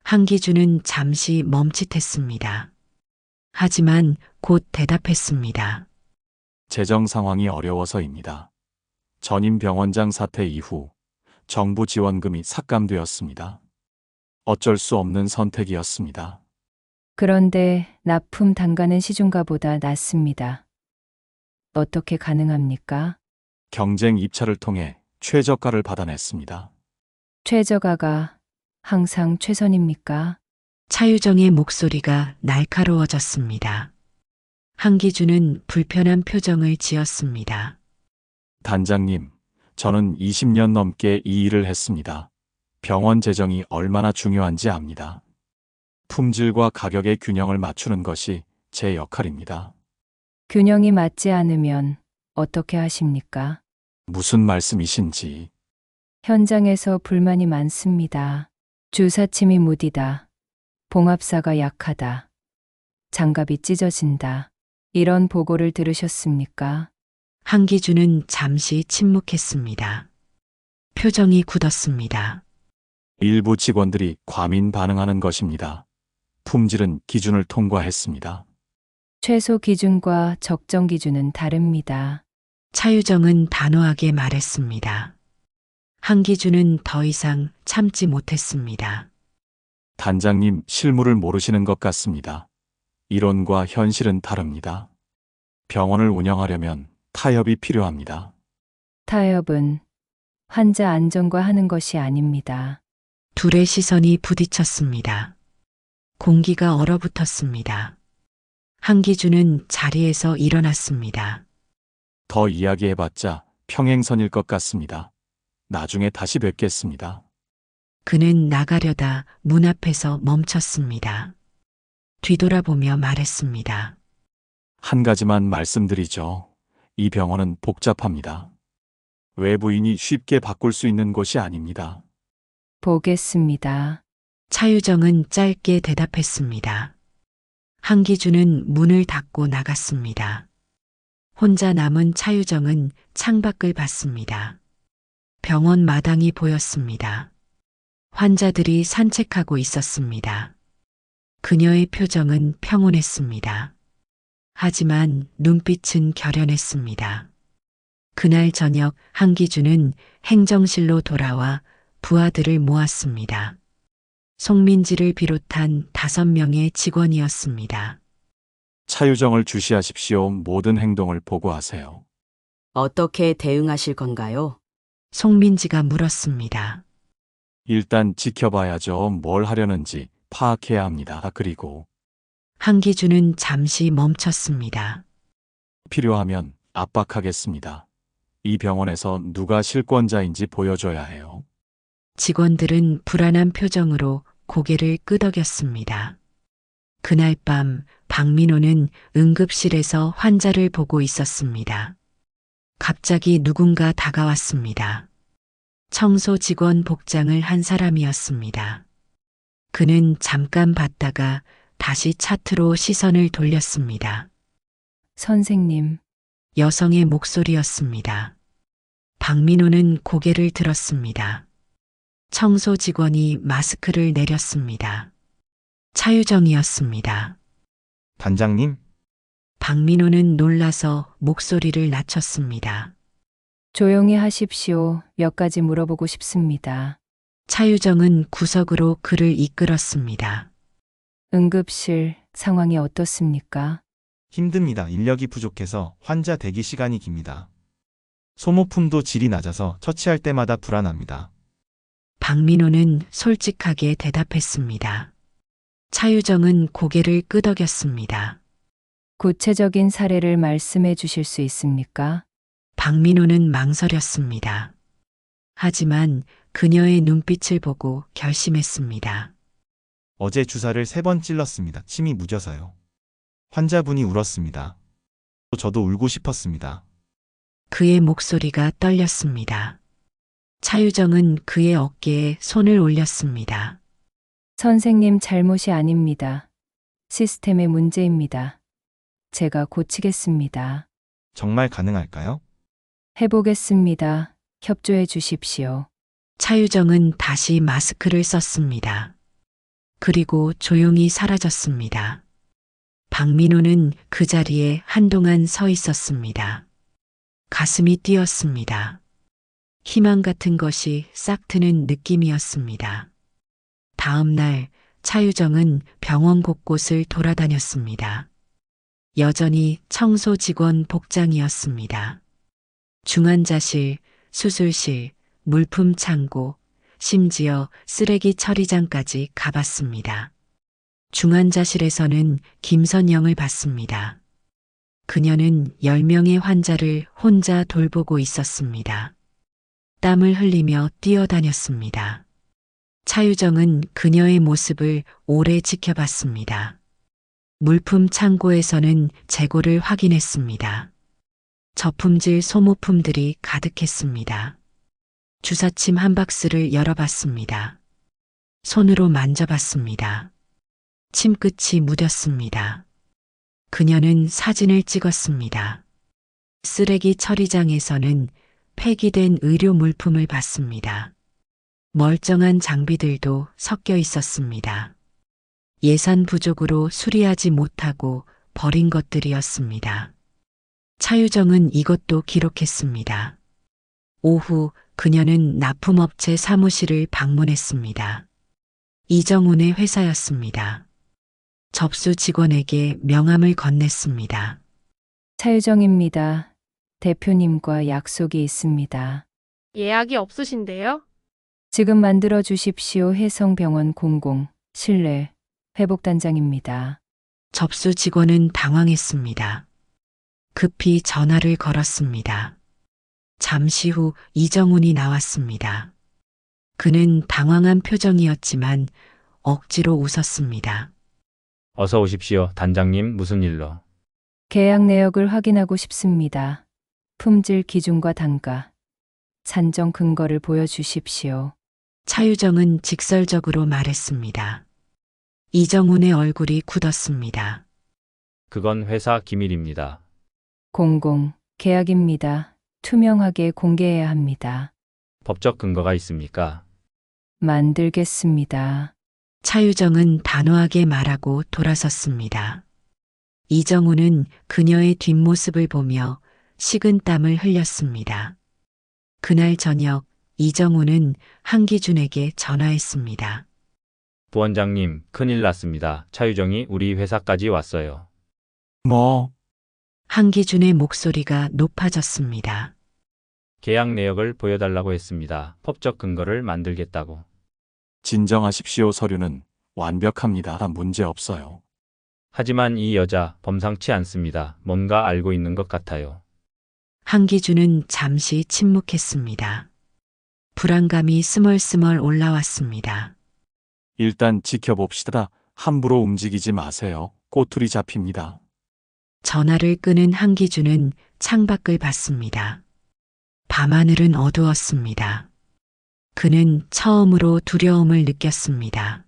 한기준은 잠시 멈칫했습니다. 하지만 곧 대답했습니다. 재정 상황이 어려워서입니다. 전임 병원장 사태 이후 정부 지원금이 삭감되었습니다. 어쩔 수 없는 선택이었습니다. 그런데 납품 단가는 시중가보다 낮습니다. 어떻게 가능합니까? 경쟁 입찰을 통해 최저가를 받아냈습니다. 최저가가 항상 최선입니까? 차유정의 목소리가 날카로워졌습니다. 한기준은 불편한 표정을 지었습니다. 단장님, 저는 20년 넘게 이 일을 했습니다. 병원 재정이 얼마나 중요한지 압니다. 품질과 가격의 균형을 맞추는 것이 제 역할입니다. 균형이 맞지 않으면 어떻게 하십니까? 무슨 말씀이신지. 현장에서 불만이 많습니다. 주사침이 무디다. 봉합사가 약하다. 장갑이 찢어진다. 이런 보고를 들으셨습니까? 한기준은 잠시 침묵했습니다. 표정이 굳었습니다. 일부 직원들이 과민 반응하는 것입니다. 품질은 기준을 통과했습니다. 최소 기준과 적정 기준은 다릅니다. 차유정은 단호하게 말했습니다. 한기준은 더 이상 참지 못했습니다. 단장님, 실무를 모르시는 것 같습니다. 이론과 현실은 다릅니다. 병원을 운영하려면 타협이 필요합니다. 타협은 환자 안전과 하는 것이 아닙니다. 둘의 시선이 부딪혔습니다. 공기가 얼어붙었습니다. 한기준은 자리에서 일어났습니다. 더 이야기해봤자 평행선일 것 같습니다. 나중에 다시 뵙겠습니다. 그는 나가려다 문 앞에서 멈췄습니다. 뒤돌아보며 말했습니다. 한 가지만 말씀드리죠. 이 병원은 복잡합니다. 외부인이 쉽게 바꿀 수 있는 곳이 아닙니다. 보겠습니다. 차유정은 짧게 대답했습니다. 한기준은 문을 닫고 나갔습니다. 혼자 남은 차유정은 창밖을 봤습니다. 병원 마당이 보였습니다. 환자들이 산책하고 있었습니다. 그녀의 표정은 평온했습니다. 하지만 눈빛은 결연했습니다. 그날 저녁 한기준은 행정실로 돌아와 부하들을 모았습니다. 송민지를 비롯한 5명의 직원이었습니다. 차유정을 주시하십시오. 모든 행동을 보고하세요. 어떻게 대응하실 건가요? 송민지가 물었습니다. 일단 지켜봐야죠. 뭘 하려는지 파악해야 합니다. 그리고 한기준은 잠시 멈췄습니다. 필요하면 압박하겠습니다. 이 병원에서 누가 실권자인지 보여줘야 해요. 직원들은 불안한 표정으로 고개를 끄덕였습니다. 그날 밤 박민호는 응급실에서 환자를 보고 있었습니다. 갑자기 누군가 다가왔습니다. 청소 직원 복장을 한 사람이었습니다. 그는 잠깐 봤다가 다시 차트로 시선을 돌렸습니다. 선생님, 여성의 목소리였습니다. 박민호는 고개를 들었습니다. 청소 직원이 마스크를 내렸습니다. 차유정이었습니다. 단장님, 박민호는 놀라서 목소리를 낮췄습니다. 조용히 하십시오. 몇 가지 물어보고 싶습니다. 차유정은 구석으로 그를 이끌었습니다. 응급실 상황이 어떻습니까? 힘듭니다. 인력이 부족해서 환자 대기 시간이 깁니다. 소모품도 질이 낮아서 처치할 때마다 불안합니다. 박민호는 솔직하게 대답했습니다. 차유정은 고개를 끄덕였습니다. 구체적인 사례를 말씀해 주실 수 있습니까? 박민호는 망설였습니다. 하지만 그녀의 눈빛을 보고 결심했습니다. 어제 주사를 3번 찔렀습니다. 침이 묻어서요. 환자분이 울었습니다. 저도 울고 싶었습니다. 그의 목소리가 떨렸습니다. 차유정은 그의 어깨에 손을 올렸습니다. 선생님 잘못이 아닙니다. 시스템의 문제입니다. 제가 고치겠습니다. 정말 가능할까요? 해보겠습니다. 협조해 주십시오. 차유정은 다시 마스크를 썼습니다. 그리고 조용히 사라졌습니다. 박민호는 그 자리에 한동안 서 있었습니다. 가슴이 뛰었습니다. 희망 같은 것이 싹 트는 느낌이었습니다. 다음 날 차유정은 병원 곳곳을 돌아다녔습니다. 여전히 청소 직원 복장이었습니다. 중환자실, 수술실, 물품 창고, 심지어 쓰레기 처리장까지 가봤습니다. 중환자실에서는 김선영을 봤습니다. 그녀는 10명의 환자를 혼자 돌보고 있었습니다. 땀을 흘리며 뛰어다녔습니다. 차유정은 그녀의 모습을 오래 지켜봤습니다. 물품 창고에서는 재고를 확인했습니다. 저품질 소모품들이 가득했습니다. 주사침 한 박스를 열어봤습니다. 손으로 만져봤습니다. 침끝이 묻었습니다. 그녀는 사진을 찍었습니다. 쓰레기 처리장에서는 폐기된 의료 물품을 봤습니다. 멀쩡한 장비들도 섞여 있었습니다. 예산 부족으로 수리하지 못하고 버린 것들이었습니다. 차유정은 이것도 기록했습니다. 오후 그녀는 납품업체 사무실을 방문했습니다. 이정훈의 회사였습니다. 접수 직원에게 명함을 건넸습니다. 차유정입니다. 대표님과 약속이 있습니다. 예약이 없으신데요? 지금 만들어 주십시오. 혜성병원 00 실내 회복단장입니다. 접수 직원은 당황했습니다. 급히 전화를 걸었습니다. 잠시 후 이정훈이 나왔습니다. 그는 당황한 표정이었지만 억지로 웃었습니다. 어서 오십시오. 단장님, 무슨 일로? 계약 내역을 확인하고 싶습니다. 품질 기준과 단가, 산정 근거를 보여주십시오. 차유정은 직설적으로 말했습니다. 이정훈의 얼굴이 굳었습니다. 그건 회사 기밀입니다. 00 계약입니다. 투명하게 공개해야 합니다. 법적 근거가 있습니까? 만들겠습니다. 차유정은 단호하게 말하고 돌아섰습니다. 이정훈은 그녀의 뒷모습을 보며 식은땀을 흘렸습니다. 그날 저녁 이정훈은 한기준에게 전화했습니다. 부원장님, 큰일 났습니다. 차유정이 우리 회사까지 왔어요. 뭐? 한기준의 목소리가 높아졌습니다. 계약 내역을 보여달라고 했습니다. 법적 근거를 만들겠다고. 진정하십시오. 서류는 완벽합니다. 문제 없어요. 하지만 이 여자 범상치 않습니다. 뭔가 알고 있는 것 같아요. 한기준은 잠시 침묵했습니다. 불안감이 스멀스멀 올라왔습니다. 일단 지켜봅시다. 함부로 움직이지 마세요. 꼬투리 잡힙니다. 전화를 끄는 한기준은 창밖을 봤습니다. 밤하늘은 어두웠습니다. 그는 처음으로 두려움을 느꼈습니다.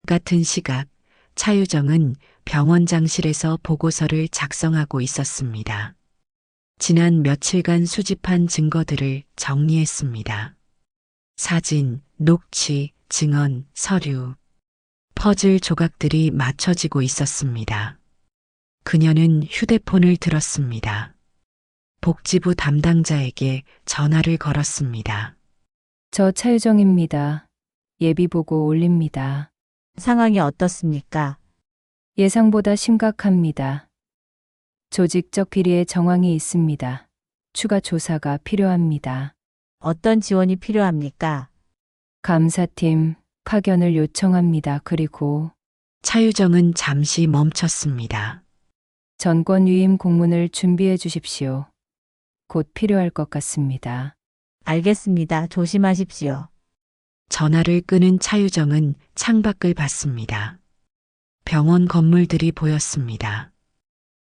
같은 시각, 차유정은 병원장실에서 보고서를 작성하고 있었습니다. 지난 며칠간 수집한 증거들을 정리했습니다. 사진, 녹취, 증언, 서류, 퍼즐 조각들이 맞춰지고 있었습니다. 그녀는 휴대폰을 들었습니다. 복지부 담당자에게 전화를 걸었습니다. 저 차유정입니다. 예비보고 올립니다. 상황이 어떻습니까? 예상보다 심각합니다. 조직적 비리의 정황이 있습니다. 추가 조사가 필요합니다. 어떤 지원이 필요합니까? 감사팀 파견을 요청합니다. 그리고 차유정은 잠시 멈췄습니다. 전권 위임 공문을 준비해 주십시오. 곧 필요할 것 같습니다. 알겠습니다. 조심하십시오. 전화를 끄는 차유정은 창밖을 봤습니다. 병원 건물들이 보였습니다.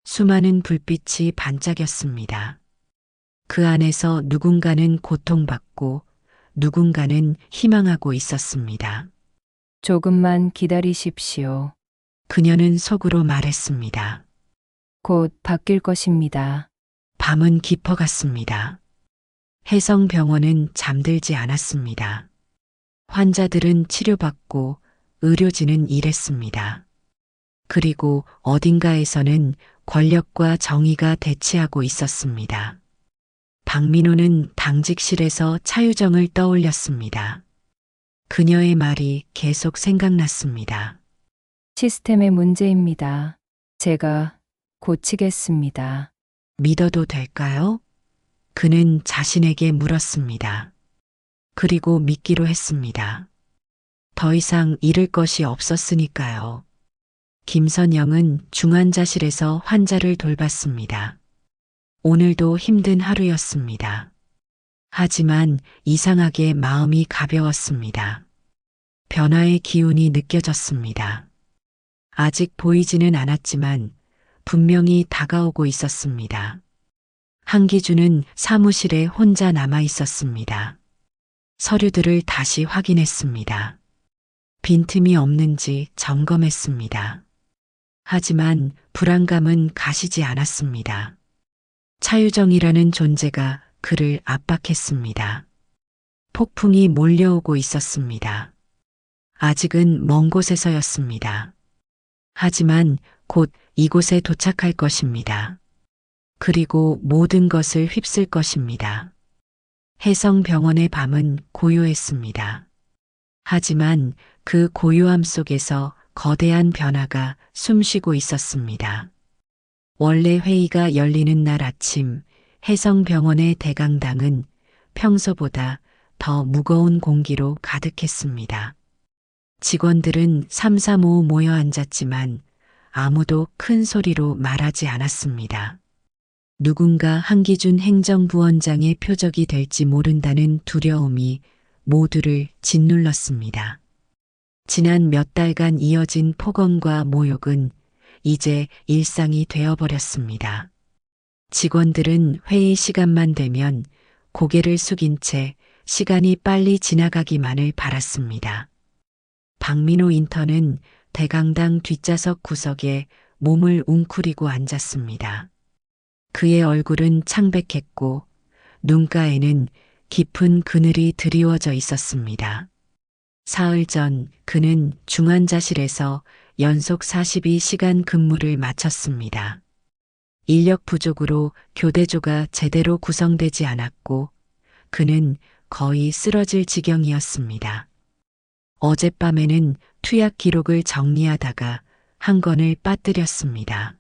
수많은 불빛이 반짝였습니다. 그 안에서 누군가는 고통받고 누군가는 희망하고 있었습니다. 조금만 기다리십시오. 그녀는 속으로 말했습니다. 곧 바뀔 것입니다. 밤은 깊어갔습니다. 혜성병원은 잠들지 않았습니다. 환자들은 치료받고 의료진은 일했습니다. 그리고 어딘가에서는 권력과 정의가 대치하고 있었습니다. 박민호는 당직실에서 차유정을 떠올렸습니다. 그녀의 말이 계속 생각났습니다. 시스템의 문제입니다. 제가 고치겠습니다. 믿어도 될까요? 그는 자신에게 물었습니다. 그리고 믿기로 했습니다. 더 이상 잃을 것이 없었으니까요. 김선영은 중환자실에서 환자를 돌봤습니다. 오늘도 힘든 하루였습니다. 하지만 이상하게 마음이 가벼웠습니다. 변화의 기운이 느껴졌습니다. 아직 보이지는 않았지만 분명히 다가오고 있었습니다. 한기준은 사무실에 혼자 남아 있었습니다. 서류들을 다시 확인했습니다. 빈틈이 없는지 점검했습니다. 하지만 불안감은 가시지 않았습니다. 차유정이라는 존재가 그를 압박했습니다. 폭풍이 몰려오고 있었습니다. 아직은 먼 곳에서였습니다. 하지만 곧 이곳에 도착할 것입니다. 그리고 모든 것을 휩쓸 것입니다. 혜성병원의 밤은 고요했습니다. 하지만 그 고요함 속에서 거대한 변화가 숨쉬고 있었습니다. 원래 회의가 열리는 날 아침, 혜성병원의 대강당은 평소보다 더 무거운 공기로 가득했습니다. 직원들은 삼삼오오 모여 앉았지만 아무도 큰 소리로 말하지 않았습니다. 누군가 한기준 행정부원장의 표적이 될지 모른다는 두려움이 모두를 짓눌렀습니다. 지난 몇 달간 이어진 폭언과 모욕은 이제 일상이 되어버렸습니다. 직원들은 회의 시간만 되면 고개를 숙인 채 시간이 빨리 지나가기만을 바랐습니다. 박민호 인턴은 대강당 뒷좌석 구석에 몸을 웅크리고 앉았습니다. 그의 얼굴은 창백했고 눈가에는 깊은 그늘이 드리워져 있었습니다. 사흘 전 그는 중환자실에서 연속 42시간 근무를 마쳤습니다. 인력 부족으로 교대조가 제대로 구성되지 않았고 그는 거의 쓰러질 지경이었습니다. 어젯밤에는 투약 기록을 정리하다가 한 건을 빠뜨렸습니다.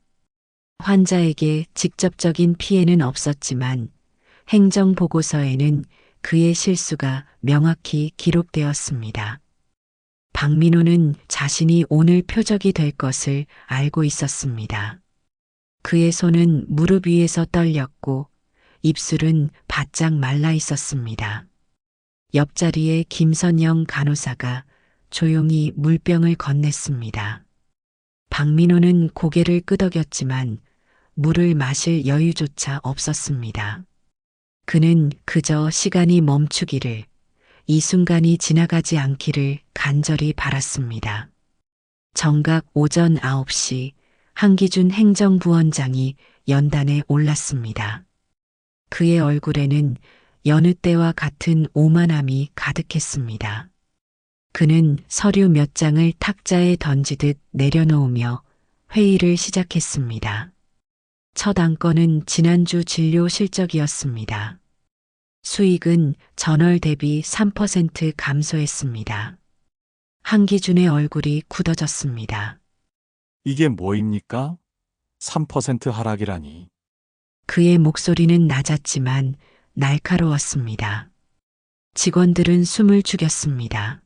환자에게 직접적인 피해는 없었지만 행정보고서에는 그의 실수가 명확히 기록되었습니다. 박민호는 자신이 오늘 표적이 될 것을 알고 있었습니다. 그의 손은 무릎 위에서 떨렸고 입술은 바짝 말라 있었습니다. 옆자리에 김선영 간호사가 조용히 물병을 건넸습니다. 박민호는 고개를 끄덕였지만 물을 마실 여유조차 없었습니다. 그는 그저 시간이 멈추기를, 이 순간이 지나가지 않기를 간절히 바랐습니다. 정각 오전 9시 한기준 행정부원장이 연단에 올랐습니다. 그의 얼굴에는 여느 때와 같은 오만함이 가득했습니다. 그는 서류 몇 장을 탁자에 던지듯 내려놓으며 회의를 시작했습니다. 첫 안건은 지난주 진료 실적이었습니다. 수익은 전월 대비 3% 감소했습니다. 한기준의 얼굴이 굳어졌습니다. 이게 뭐입니까? 3% 하락이라니. 그의 목소리는 낮았지만 날카로웠습니다. 직원들은 숨을 죽였습니다.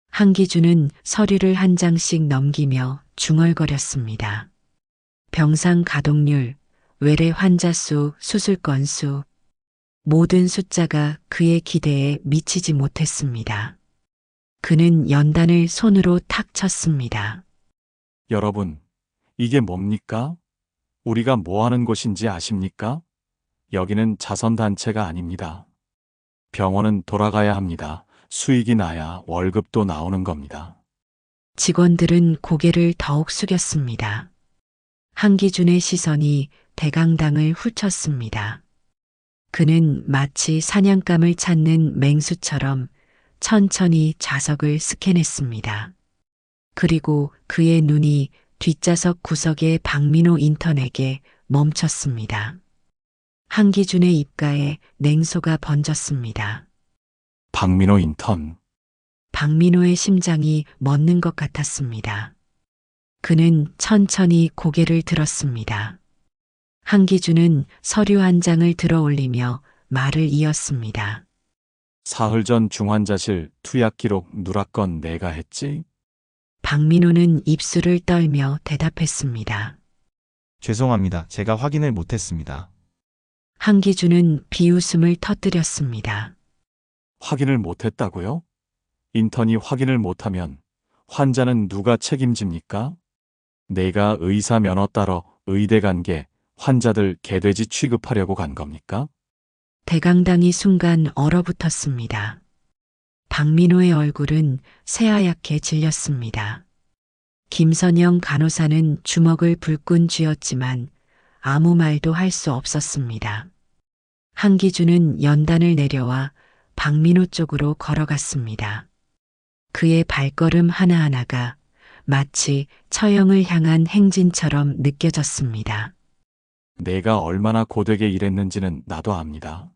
한기준은 서류를 한 장씩 넘기며 중얼거렸습니다. 병상 가동률, 외래 환자 수, 수술 건수, 모든 숫자가 그의 기대에 미치지 못했습니다. 그는 연단을 손으로 탁 쳤습니다. 여러분, 이게 뭡니까? 우리가 뭐 하는 곳인지 아십니까? 여기는 자선단체가 아닙니다. 병원은 돌아가야 합니다. 수익이 나야 월급도 나오는 겁니다. 직원들은 고개를 더욱 숙였습니다. 한기준의 시선이 대강당을 훑었습니다. 그는 마치 사냥감을 찾는 맹수처럼 천천히 좌석을 스캔했습니다. 그리고 그의 눈이 뒷좌석 구석의 박민호 인턴에게 멈췄습니다. 한기준의 입가에 냉소가 번졌습니다. 박민호 인턴. 박민호의 심장이 멎는 것 같았습니다. 그는 천천히 고개를 들었습니다. 한기준은 서류 한 장을 들어 올리며 말을 이었습니다. 사흘 전 중환자실 투약 기록 누락건 내가 했지? 박민호는 입술을 떨며 대답했습니다. 죄송합니다. 제가 확인을 못했습니다. 한기준은 비웃음을 터뜨렸습니다. 확인을 못했다고요? 인턴이 확인을 못하면 환자는 누가 책임집니까? 내가 의사 면허 따러 의대 간 게 환자들 개돼지 취급하려고 간 겁니까? 대강당이 순간 얼어붙었습니다. 박민호의 얼굴은 새하얗게 질렸습니다. 김선영 간호사는 주먹을 불끈 쥐었지만 아무 말도 할 수 없었습니다. 한기준은 연단을 내려와 박민호 쪽으로 걸어갔습니다. 그의 발걸음 하나하나가 마치 처형을 향한 행진처럼 느껴졌습니다. 내가 얼마나 고되게 일했는지는 나도 압니다.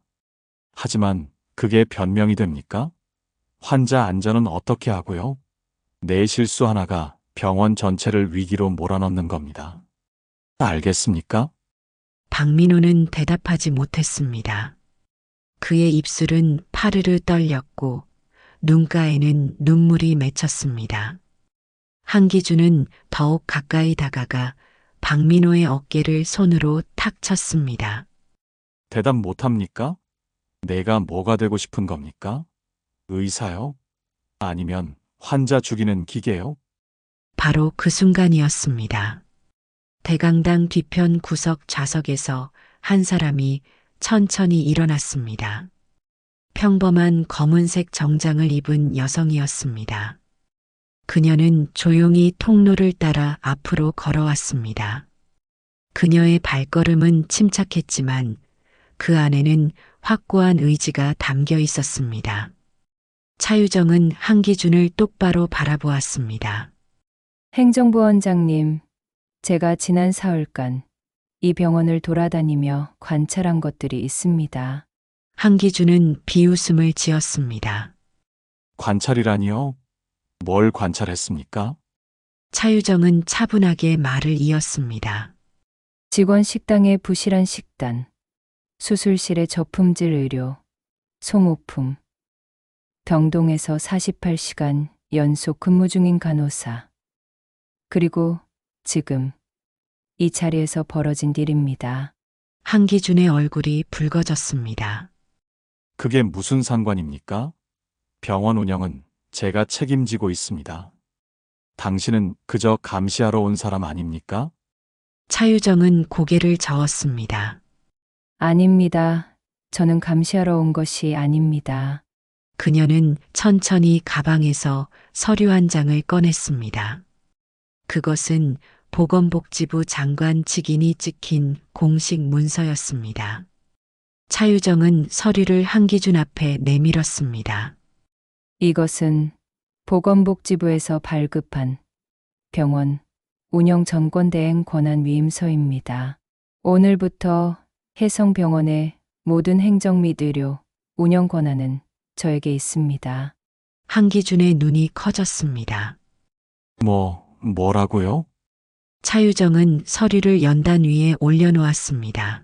하지만 그게 변명이 됩니까? 환자 안전은 어떻게 하고요? 내 실수 하나가 병원 전체를 위기로 몰아넣는 겁니다. 알겠습니까? 박민호는 대답하지 못했습니다. 그의 입술은 파르르 떨렸고 눈가에는 눈물이 맺혔습니다. 한기준은 더욱 가까이 다가가 박민호의 어깨를 손으로 탁 쳤습니다. 대답 못합니까? 내가 뭐가 되고 싶은 겁니까? 의사요? 아니면 환자 죽이는 기계요? 바로 그 순간이었습니다. 대강당 뒤편 구석 좌석에서 한 사람이 천천히 일어났습니다. 평범한 검은색 정장을 입은 여성이었습니다. 그녀는 조용히 통로를 따라 앞으로 걸어왔습니다. 그녀의 발걸음은 침착했지만 그 안에는 확고한 의지가 담겨 있었습니다. 차유정은 한기준을 똑바로 바라보았습니다. 행정부원장님, 제가 지난 사흘간 이 병원을 돌아다니며 관찰한 것들이 있습니다. 한기준은 비웃음을 지었습니다. 관찰이라니요? 뭘 관찰했습니까? 차유정은 차분하게 말을 이었습니다. 직원 식당의 부실한 식단, 수술실의 저품질 의료, 소모품, 병동에서 48시간 연속 근무 중인 간호사, 그리고 지금 이 자리에서 벌어진 일입니다. 한기준의 얼굴이 붉어졌습니다. 그게 무슨 상관입니까? 병원 운영은 제가 책임지고 있습니다. 당신은 그저 감시하러 온 사람 아닙니까? 차유정은 고개를 저었습니다. 아닙니다. 저는 감시하러 온 것이 아닙니다. 그녀는 천천히 가방에서 서류 한 장을 꺼냈습니다. 그것은 보건복지부 장관 직인이 찍힌 공식 문서였습니다. 차유정은 서류를 한기준 앞에 내밀었습니다. 이것은 보건복지부에서 발급한 병원 운영 전권 대행 권한 위임서입니다. 오늘부터 혜성병원의 모든 행정 및 의료 운영 권한은 저에게 있습니다. 한기준의 눈이 커졌습니다. 뭐라고요? 차유정은 서류를 연단 위에 올려놓았습니다.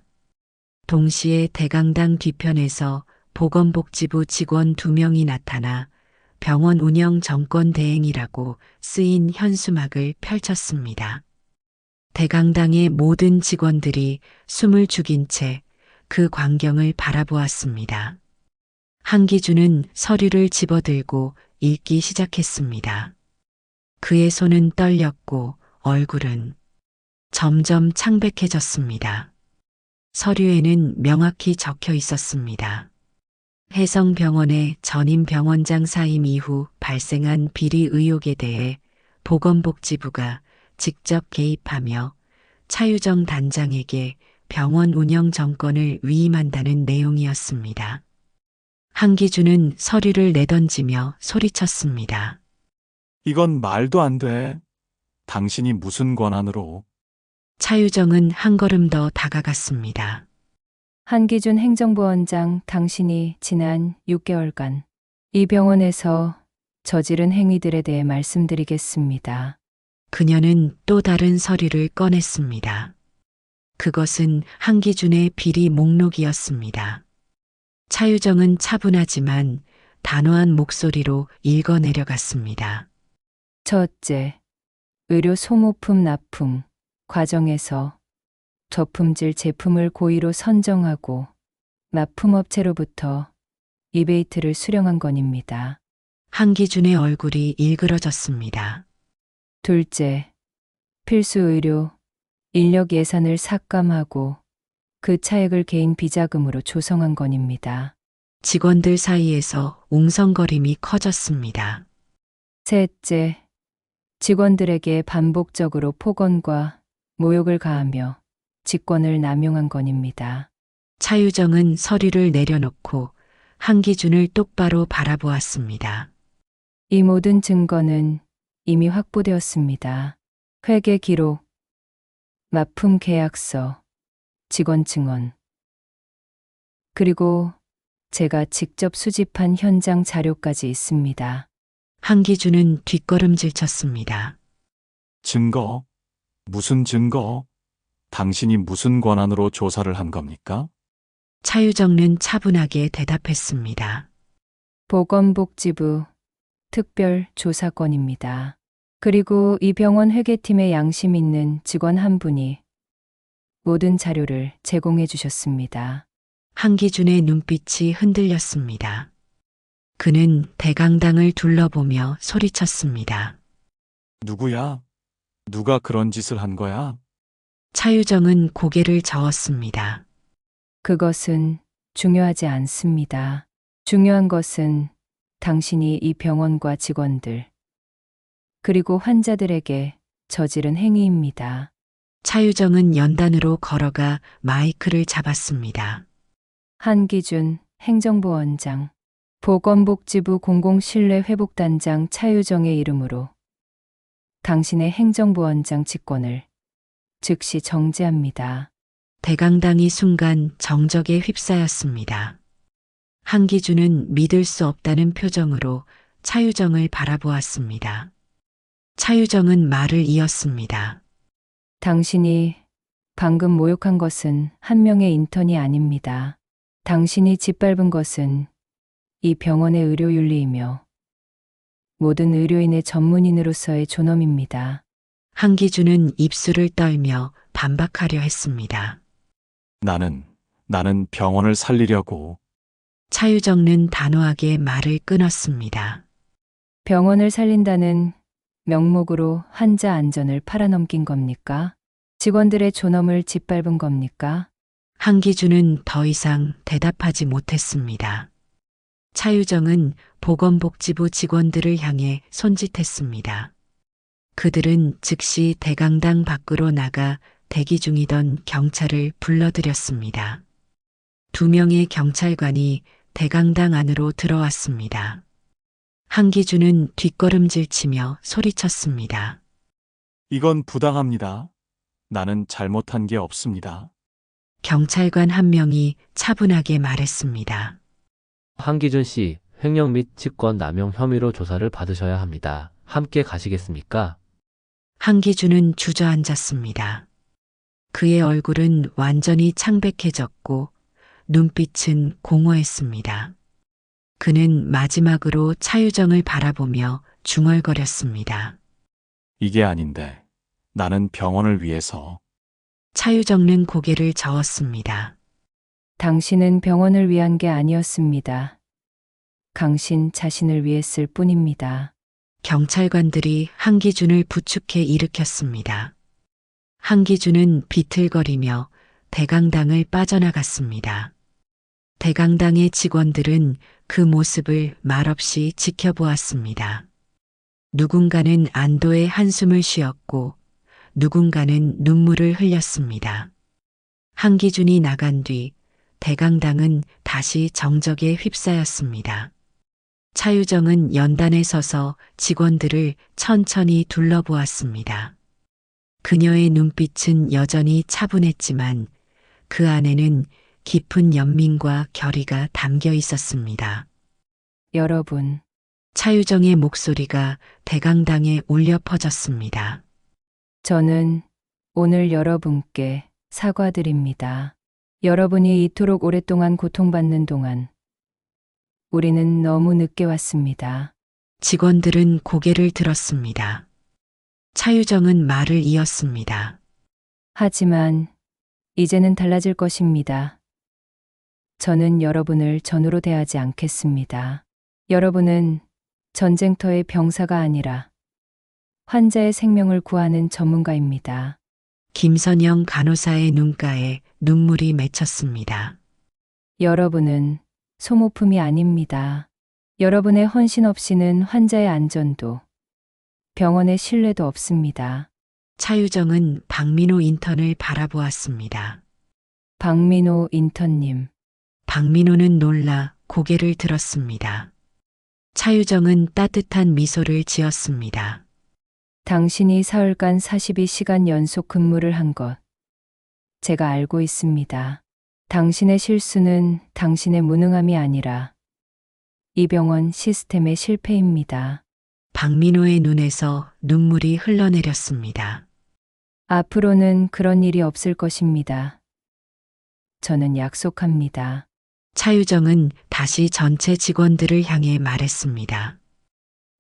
동시에 대강당 뒤편에서 보건복지부 직원 2명이 나타나 병원 운영 정권 대행이라고 쓰인 현수막을 펼쳤습니다. 대강당의 모든 직원들이 숨을 죽인 채 그 광경을 바라보았습니다. 한기준은 서류를 집어들고 읽기 시작했습니다. 그의 손은 떨렸고 얼굴은 점점 창백해졌습니다. 서류에는 명확히 적혀 있었습니다. 혜성병원의 전임 병원장 사임 이후 발생한 비리 의혹에 대해 보건복지부가 직접 개입하며 차유정 단장에게 병원 운영 정권을 위임한다는 내용이었습니다. 한기준은 서류를 내던지며 소리쳤습니다. 이건 말도 안 돼. 당신이 무슨 권한으로? 차유정은 한 걸음 더 다가갔습니다. 한기준 행정부원장, 당신이 지난 6개월간 이 병원에서 저지른 행위들에 대해 말씀드리겠습니다. 그녀는 또 다른 서류를 꺼냈습니다. 그것은 한기준의 비리 목록이었습니다. 차유정은 차분하지만 단호한 목소리로 읽어내려갔습니다. 첫째, 의료 소모품 납품 과정에서 저품질 제품을 고의로 선정하고 납품업체로부터 리베이트를 수령한 건입니다. 한기준의 얼굴이 일그러졌습니다. 둘째, 필수 의료 인력 예산을 삭감하고 그 차액을 개인 비자금으로 조성한 건입니다. 직원들 사이에서 웅성거림이 커졌습니다. 셋째, 직원들에게 반복적으로 폭언과 모욕을 가하며 직권을 남용한 건입니다. 차유정은 서류를 내려놓고 한기준을 똑바로 바라보았습니다. 이 모든 증거는 이미 확보되었습니다. 회계 기록, 납품 계약서, 직원 증언, 그리고 제가 직접 수집한 현장 자료까지 있습니다. 한기준은 뒷걸음질 쳤습니다. 증거? 무슨 증거? 당신이 무슨 권한으로 조사를 한 겁니까? 차유정은 차분하게 대답했습니다. 보건복지부 특별조사건입니다. 그리고 이 병원 회계팀의 양심 있는 직원 한 분이 모든 자료를 제공해 주셨습니다. 한기준의 눈빛이 흔들렸습니다. 그는 대강당을 둘러보며 소리쳤습니다. 누구야? 누가 그런 짓을 한 거야? 차유정은 고개를 저었습니다. 그것은 중요하지 않습니다. 중요한 것은 당신이 이 병원과 직원들, 그리고 환자들에게 저지른 행위입니다. 차유정은 연단으로 걸어가 마이크를 잡았습니다. 한기준 행정부원장, 보건복지부 공공신뢰회복단장 차유정의 이름으로 당신의 행정부원장 직권을 즉시 정지합니다. 대강당이 순간 정적에 휩싸였습니다. 한기준은 믿을 수 없다는 표정으로 차유정을 바라보았습니다. 차유정은 말을 이었습니다. 당신이 방금 모욕한 것은 한 명의 인턴이 아닙니다. 당신이 짓밟은 것은 이 병원의 의료윤리이며 모든 의료인의 전문인으로서의 존엄입니다. 한기준은 입술을 떨며 반박하려 했습니다. 나는 병원을 살리려고. 차유정은 단호하게 말을 끊었습니다. 병원을 살린다는 명목으로 환자 안전을 팔아넘긴 겁니까? 직원들의 존엄을 짓밟은 겁니까? 한기준은 더 이상 대답하지 못했습니다. 차유정은 보건복지부 직원들을 향해 손짓했습니다. 그들은 즉시 대강당 밖으로 나가 대기 중이던 경찰을 불러들였습니다. 2명의 경찰관이 대강당 안으로 들어왔습니다. 한기준은 뒷걸음질치며 소리쳤습니다. 이건 부당합니다. 나는 잘못한 게 없습니다. 경찰관 한 명이 차분하게 말했습니다. 한기준 씨, 횡령 및 직권 남용 혐의로 조사를 받으셔야 합니다. 함께 가시겠습니까? 한기준은 주저앉았습니다. 그의 얼굴은 완전히 창백해졌고 눈빛은 공허했습니다. 그는 마지막으로 차유정을 바라보며 중얼거렸습니다. 이게 아닌데. 나는 병원을 위해서. 차유정은 고개를 저었습니다. 당신은 병원을 위한 게 아니었습니다. 당신 자신을 위했을 뿐입니다. 경찰관들이 한기준을 부축해 일으켰습니다. 한기준은 비틀거리며 대강당을 빠져나갔습니다. 대강당의 직원들은 그 모습을 말없이 지켜보았습니다. 누군가는 안도의 한숨을 쉬었고 누군가는 눈물을 흘렸습니다. 한기준이 나간 뒤 대강당은 다시 정적에 휩싸였습니다. 차유정은 연단에 서서 직원들을 천천히 둘러보았습니다. 그녀의 눈빛은 여전히 차분했지만 그 안에는 깊은 연민과 결의가 담겨 있었습니다. 여러분, 차유정의 목소리가 대강당에 울려 퍼졌습니다. 저는 오늘 여러분께 사과드립니다. 여러분이 이토록 오랫동안 고통받는 동안 우리는 너무 늦게 왔습니다. 직원들은 고개를 들었습니다. 차유정은 말을 이었습니다. 하지만 이제는 달라질 것입니다. 저는 여러분을 전우로 대하지 않겠습니다. 여러분은 전쟁터의 병사가 아니라 환자의 생명을 구하는 전문가입니다. 김선영 간호사의 눈가에 눈물이 맺혔습니다. 여러분은 소모품이 아닙니다. 여러분의 헌신 없이는 환자의 안전도 병원의 신뢰도 없습니다. 차유정은 박민호 인턴을 바라보았습니다. 박민호 인턴님. 박민호는 놀라 고개를 들었습니다. 차유정은 따뜻한 미소를 지었습니다. 당신이 사흘간 42시간 연속 근무를 한 것 제가 알고 있습니다. 당신의 실수는 당신의 무능함이 아니라 이 병원 시스템의 실패입니다. 박민호의 눈에서 눈물이 흘러내렸습니다. 앞으로는 그런 일이 없을 것입니다. 저는 약속합니다. 차유정은 다시 전체 직원들을 향해 말했습니다.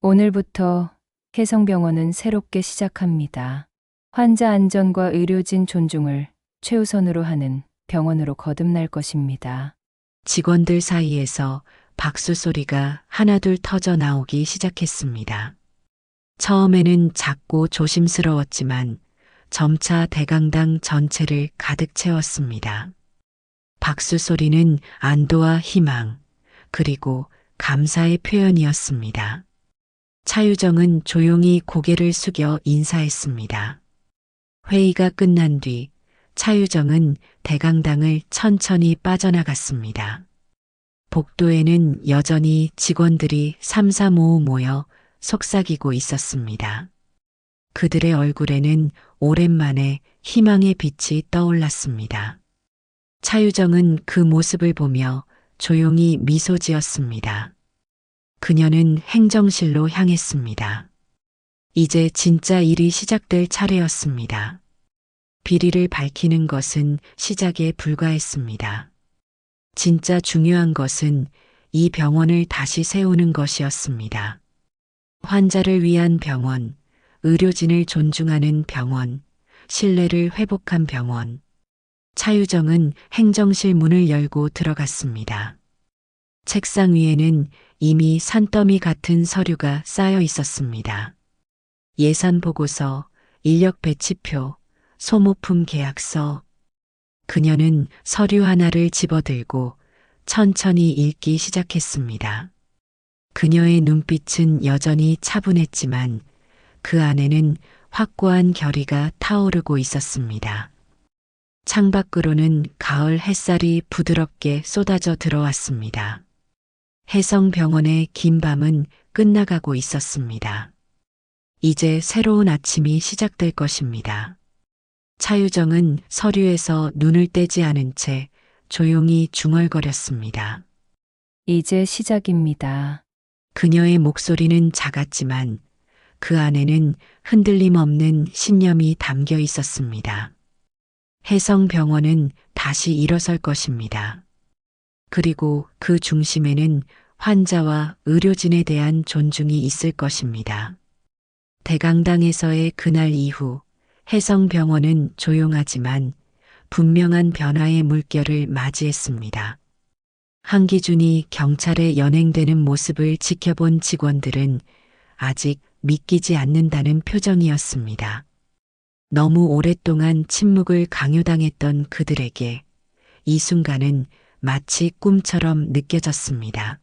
오늘부터 혜성병원은 새롭게 시작합니다. 환자 안전과 의료진 존중을 최우선으로 하는 병원으로 거듭날 것입니다. 직원들 사이에서 박수 소리가 하나둘 터져 나오기 시작했습니다. 처음에는 작고 조심스러웠지만 점차 대강당 전체를 가득 채웠습니다. 박수 소리는 안도와 희망, 그리고 감사의 표현이었습니다. 차유정은 조용히 고개를 숙여 인사했습니다. 회의가 끝난 뒤 차유정은 대강당을 천천히 빠져나갔습니다. 복도에는 여전히 직원들이 삼삼오오 모여 속삭이고 있었습니다. 그들의 얼굴에는 오랜만에 희망의 빛이 떠올랐습니다. 차유정은 그 모습을 보며 조용히 미소 지었습니다. 그녀는 행정실로 향했습니다. 이제 진짜 일이 시작될 차례였습니다. 비리를 밝히는 것은 시작에 불과했습니다. 진짜 중요한 것은 이 병원을 다시 세우는 것이었습니다. 환자를 위한 병원, 의료진을 존중하는 병원, 신뢰를 회복한 병원. 차유정은 행정실 문을 열고 들어갔습니다. 책상 위에는 이미 산더미 같은 서류가 쌓여 있었습니다. 예산 보고서, 인력 배치표, 소모품 계약서. 그녀는 서류 하나를 집어들고 천천히 읽기 시작했습니다. 그녀의 눈빛은 여전히 차분했지만 그 안에는 확고한 결의가 타오르고 있었습니다. 창밖으로는 가을 햇살이 부드럽게 쏟아져 들어왔습니다. 혜성병원의 긴 밤은 끝나가고 있었습니다. 이제 새로운 아침이 시작될 것입니다. 차유정은 서류에서 눈을 떼지 않은 채 조용히 중얼거렸습니다. 이제 시작입니다. 그녀의 목소리는 작았지만 그 안에는 흔들림 없는 신념이 담겨 있었습니다. 혜성병원은 다시 일어설 것입니다. 그리고 그 중심에는 환자와 의료진에 대한 존중이 있을 것입니다. 대강당에서의 그날 이후 혜성병원은 조용하지만 분명한 변화의 물결을 맞이했습니다. 한기준이 경찰에 연행되는 모습을 지켜본 직원들은 아직 믿기지 않는다는 표정이었습니다. 너무 오랫동안 침묵을 강요당했던 그들에게 이 순간은 마치 꿈처럼 느껴졌습니다.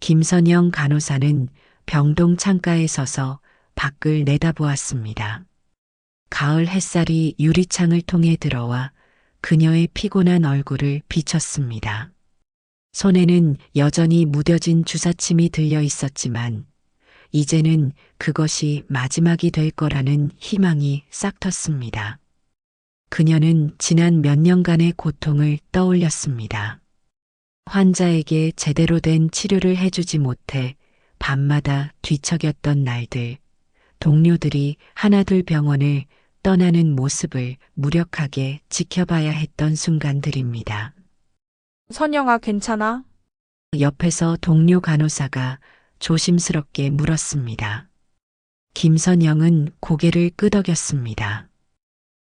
김선영 간호사는 병동 창가에 서서 밖을 내다보았습니다. 가을 햇살이 유리창을 통해 들어와 그녀의 피곤한 얼굴을 비쳤습니다. 손에는 여전히 무뎌진 주사침이 들려 있었지만 이제는 그것이 마지막이 될 거라는 희망이 싹 텄습니다. 그녀는 지난 몇 년간의 고통을 떠올렸습니다. 환자에게 제대로 된 치료를 해주지 못해 밤마다 뒤척였던 날들, 동료들이 하나둘 병원을 떠나는 모습을 무력하게 지켜봐야 했던 순간들입니다. 선영아, 괜찮아? 옆에서 동료 간호사가 조심스럽게 물었습니다. 김선영은 고개를 끄덕였습니다.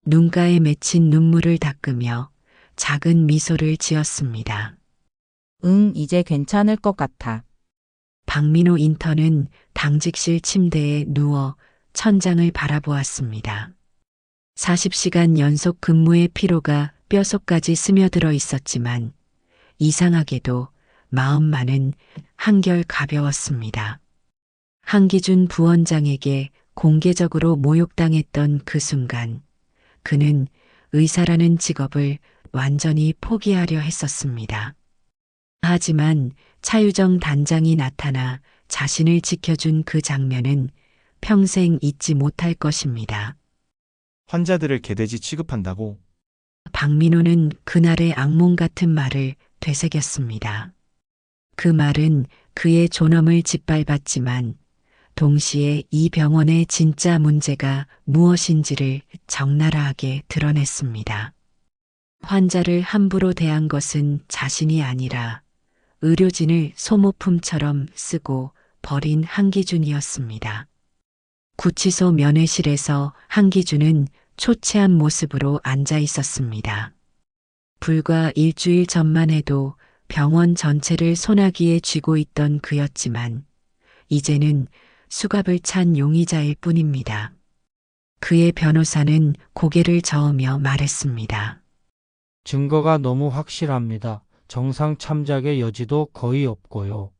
눈가에 맺힌 눈물을 닦으며 작은 미소를 지었습니다. 응, 이제 괜찮을 것 같아. 박민호 인턴은 당직실 침대에 누워 천장을 바라보았습니다. 40시간 연속 근무의 피로가 뼛속까지 스며들어 있었지만 이상하게도 마음만은 한결 가벼웠습니다. 한기준 부원장에게 공개적으로 모욕당했던 그 순간 그는 의사라는 직업을 완전히 포기하려 했었습니다. 하지만 차유정 단장이 나타나 자신을 지켜준 그 장면은 평생 잊지 못할 것입니다. 환자들을 개돼지 취급한다고? 박민호는 그날의 악몽 같은 말을 되새겼습니다. 그 말은 그의 존엄을 짓밟았지만 동시에 이 병원의 진짜 문제가 무엇인지를 적나라하게 드러냈습니다. 환자를 함부로 대한 것은 자신이 아니라 의료진을 소모품처럼 쓰고 버린 한기준이었습니다. 구치소 면회실에서 한기준은 초췌한 모습으로 앉아 있었습니다. 불과 일주일 전만 해도 병원 전체를 소나기에 쥐고 있던 그였지만 이제는 수갑을 찬 용의자일 뿐입니다. 그의 변호사는 고개를 저으며 말했습니다. 증거가 너무 확실합니다. 정상 참작의 여지도 거의 없고요.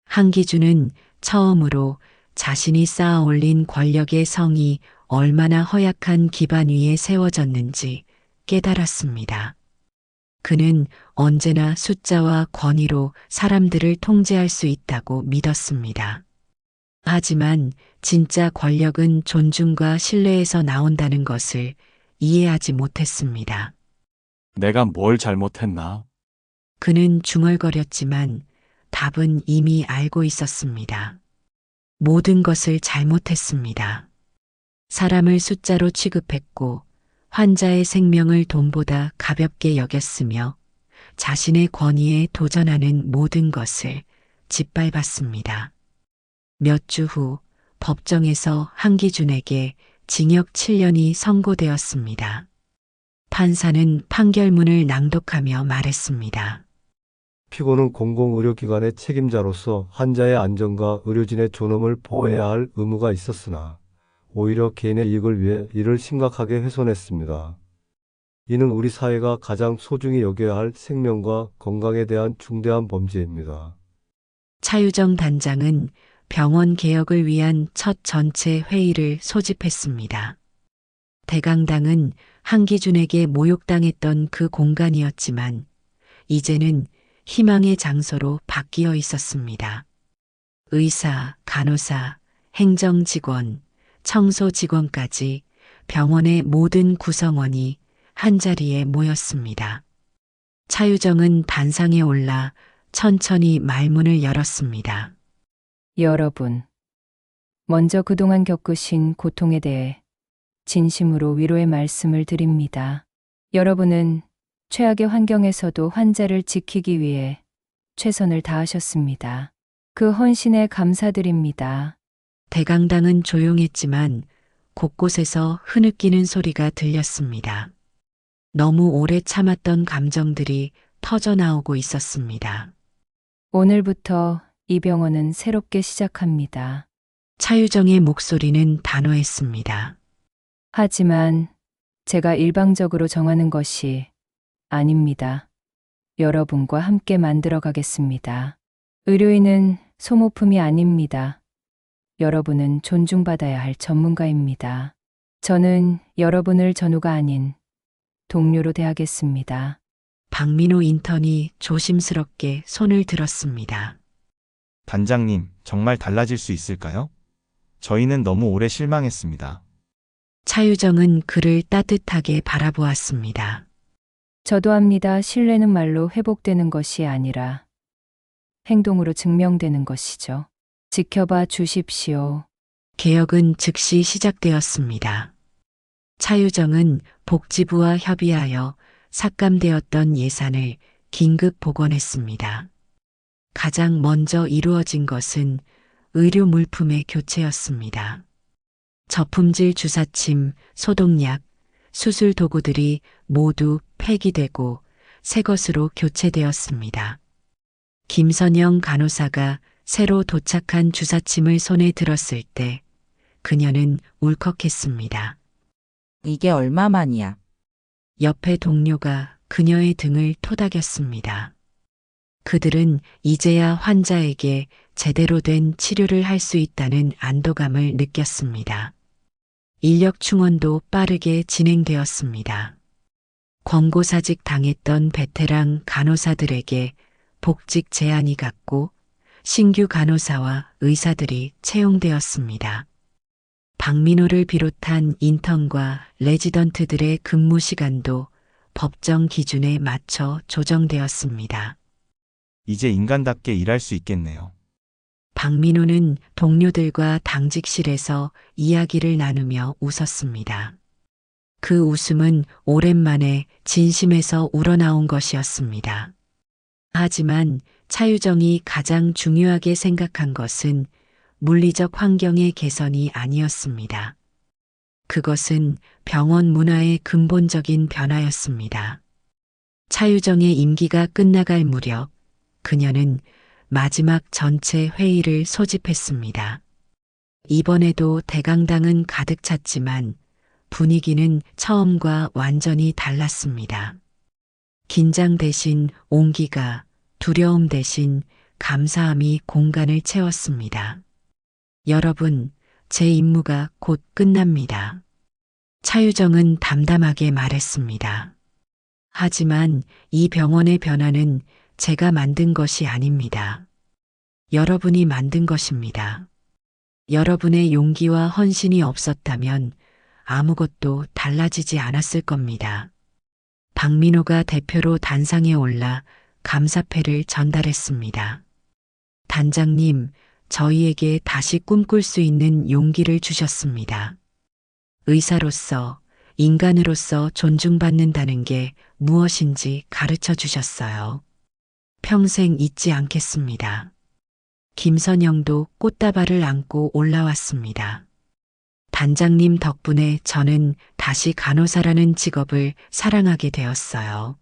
한기준은 처음으로 자신이 쌓아 올린 권력의 성이 얼마나 허약한 기반 위에 세워졌는지 깨달았습니다. 그는 언제나 숫자와 권위로 사람들을 통제할 수 있다고 믿었습니다. 하지만 진짜 권력은 존중과 신뢰에서 나온다는 것을 이해하지 못했습니다. 내가 뭘 잘못했나? 그는 중얼거렸지만 답은 이미 알고 있었습니다. 모든 것을 잘못했습니다. 사람을 숫자로 취급했고 환자의 생명을 돈보다 가볍게 여겼으며 자신의 권위에 도전하는 모든 것을 짓밟았습니다. 몇 주 후 법정에서 한기준에게 징역 7년이 선고되었습니다. 판사는 판결문을 낭독하며 말했습니다. 피고는 공공의료기관의 책임자로서 환자의 안전과 의료진의 존엄을 보호해야 할 의무가 있었으나 오히려 개인의 이익을 위해 이를 심각하게 훼손했습니다. 이는 우리 사회가 가장 소중히 여겨야 할 생명과 건강에 대한 중대한 범죄입니다. 차유정 단장은 병원 개혁을 위한 첫 전체 회의를 소집했습니다. 대강당은 한기준에게 모욕당했던 그 공간이었지만 이제는 희망의 장소로 바뀌어 있었습니다. 의사, 간호사, 행정직원, 청소직원까지 병원의 모든 구성원이 한자리에 모였습니다. 차유정은 단상에 올라 천천히 말문을 열었습니다. 여러분, 먼저 그동안 겪으신 고통에 대해 진심으로 위로의 말씀을 드립니다. 여러분은 최악의 환경에서도 환자를 지키기 위해 최선을 다하셨습니다. 그 헌신에 감사드립니다. 대강당은 조용했지만 곳곳에서 흐느끼는 소리가 들렸습니다. 너무 오래 참았던 감정들이 터져나오고 있었습니다. 오늘부터 이 병원은 새롭게 시작합니다. 차유정의 목소리는 단호했습니다. 하지만 제가 일방적으로 정하는 것이 아닙니다. 여러분과 함께 만들어 가겠습니다. 의료인은 소모품이 아닙니다. 여러분은 존중받아야 할 전문가입니다. 저는 여러분을 전우가 아닌 동료로 대하겠습니다. 박민호 인턴이 조심스럽게 손을 들었습니다. 단장님, 정말 달라질 수 있을까요? 저희는 너무 오래 실망했습니다. 차유정은 그를 따뜻하게 바라보았습니다. 저도 합니다. 신뢰는 말로 회복되는 것이 아니라 행동으로 증명되는 것이죠. 지켜봐 주십시오. 개혁은 즉시 시작되었습니다. 차유정은 복지부와 협의하여 삭감되었던 예산을 긴급 복원했습니다. 가장 먼저 이루어진 것은 의료 물품의 교체였습니다. 저품질 주사침, 소독약, 수술 도구들이 모두 폐기되고 새 것으로 교체되었습니다. 김선영 간호사가 새로 도착한 주사침을 손에 들었을 때 그녀는 울컥했습니다. 이게 얼마만이야? 옆에 동료가 그녀의 등을 토닥였습니다. 그들은 이제야 환자에게 제대로 된 치료를 할 수 있다는 안도감을 느꼈습니다. 인력 충원도 빠르게 진행되었습니다. 권고사직 당했던 베테랑 간호사들에게 복직 제안이 갔고 신규 간호사와 의사들이 채용되었습니다. 박민호를 비롯한 인턴과 레지던트들의 근무 시간도 법정 기준에 맞춰 조정되었습니다. 이제 인간답게 일할 수 있겠네요. 박민호는 동료들과 당직실에서 이야기를 나누며 웃었습니다. 그 웃음은 오랜만에 진심에서 우러나온 것이었습니다. 하지만 차유정이 가장 중요하게 생각한 것은 물리적 환경의 개선이 아니었습니다. 그것은 병원 문화의 근본적인 변화였습니다. 차유정의 임기가 끝나갈 무렵 그녀는 마지막 전체 회의를 소집했습니다. 이번에도 대강당은 가득 찼지만 분위기는 처음과 완전히 달랐습니다. 긴장 대신 온기가, 두려움 대신 감사함이 공간을 채웠습니다. 여러분, 제 임무가 곧 끝납니다. 차유정은 담담하게 말했습니다. 하지만 이 병원의 변화는 제가 만든 것이 아닙니다. 여러분이 만든 것입니다. 여러분의 용기와 헌신이 없었다면 아무것도 달라지지 않았을 겁니다. 박민호가 대표로 단상에 올라 감사패를 전달했습니다. 단장님, 저희에게 다시 꿈꿀 수 있는 용기를 주셨습니다. 의사로서, 인간으로서 존중받는다는 게 무엇인지 가르쳐 주셨어요. 평생 잊지 않겠습니다. 김선영도 꽃다발을 안고 올라왔습니다. 단장님 덕분에 저는 다시 간호사라는 직업을 사랑하게 되었어요.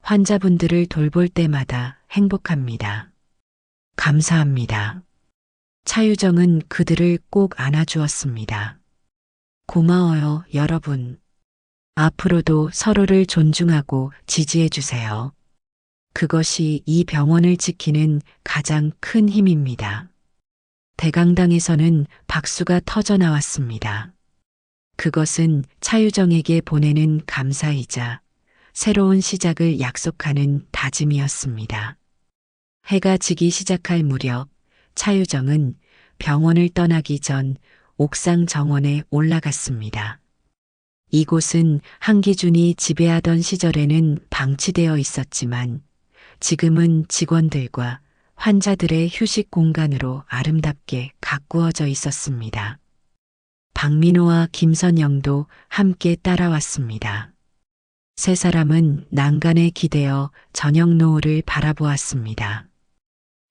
환자분들을 돌볼 때마다 행복합니다. 감사합니다. 차유정은 그들을 꼭 안아주었습니다. 고마워요, 여러분. 앞으로도 서로를 존중하고 지지해 주세요. 그것이 이 병원을 지키는 가장 큰 힘입니다. 대강당에서는 박수가 터져 나왔습니다. 그것은 차유정에게 보내는 감사이자 새로운 시작을 약속하는 다짐이었습니다. 해가 지기 시작할 무렵 차유정은 병원을 떠나기 전 옥상 정원에 올라갔습니다. 이곳은 한기준이 지배하던 시절에는 방치되어 있었지만 지금은 직원들과 환자들의 휴식 공간으로 아름답게 가꾸어져 있었습니다. 박민호와 김선영도 함께 따라왔습니다. 세 사람은 난간에 기대어 저녁 노을을 바라보았습니다.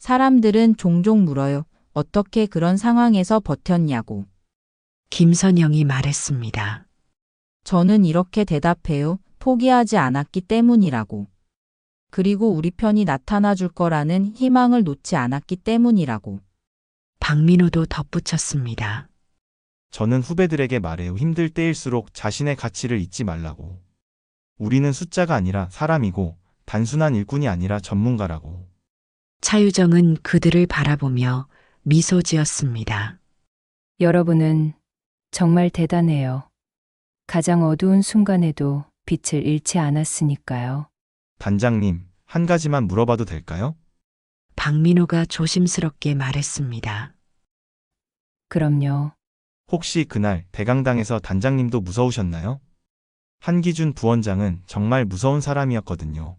사람들은 종종 물어요. 어떻게 그런 상황에서 버텼냐고. 김선영이 말했습니다. 저는 이렇게 대답해요. 포기하지 않았기 때문이라고. 그리고 우리 편이 나타나 줄 거라는 희망을 놓지 않았기 때문이라고. 박민호도 덧붙였습니다. 저는 후배들에게 말해요. 힘들 때일수록 자신의 가치를 잊지 말라고. 우리는 숫자가 아니라 사람이고 단순한 일꾼이 아니라 전문가라고. 차유정은 그들을 바라보며 미소 지었습니다. 여러분은 정말 대단해요. 가장 어두운 순간에도 빛을 잃지 않았으니까요. 단장님, 한 가지만 물어봐도 될까요? 박민호가 조심스럽게 말했습니다. 그럼요. 혹시 그날 대강당에서 단장님도 무서우셨나요? 한기준 부원장은 정말 무서운 사람이었거든요.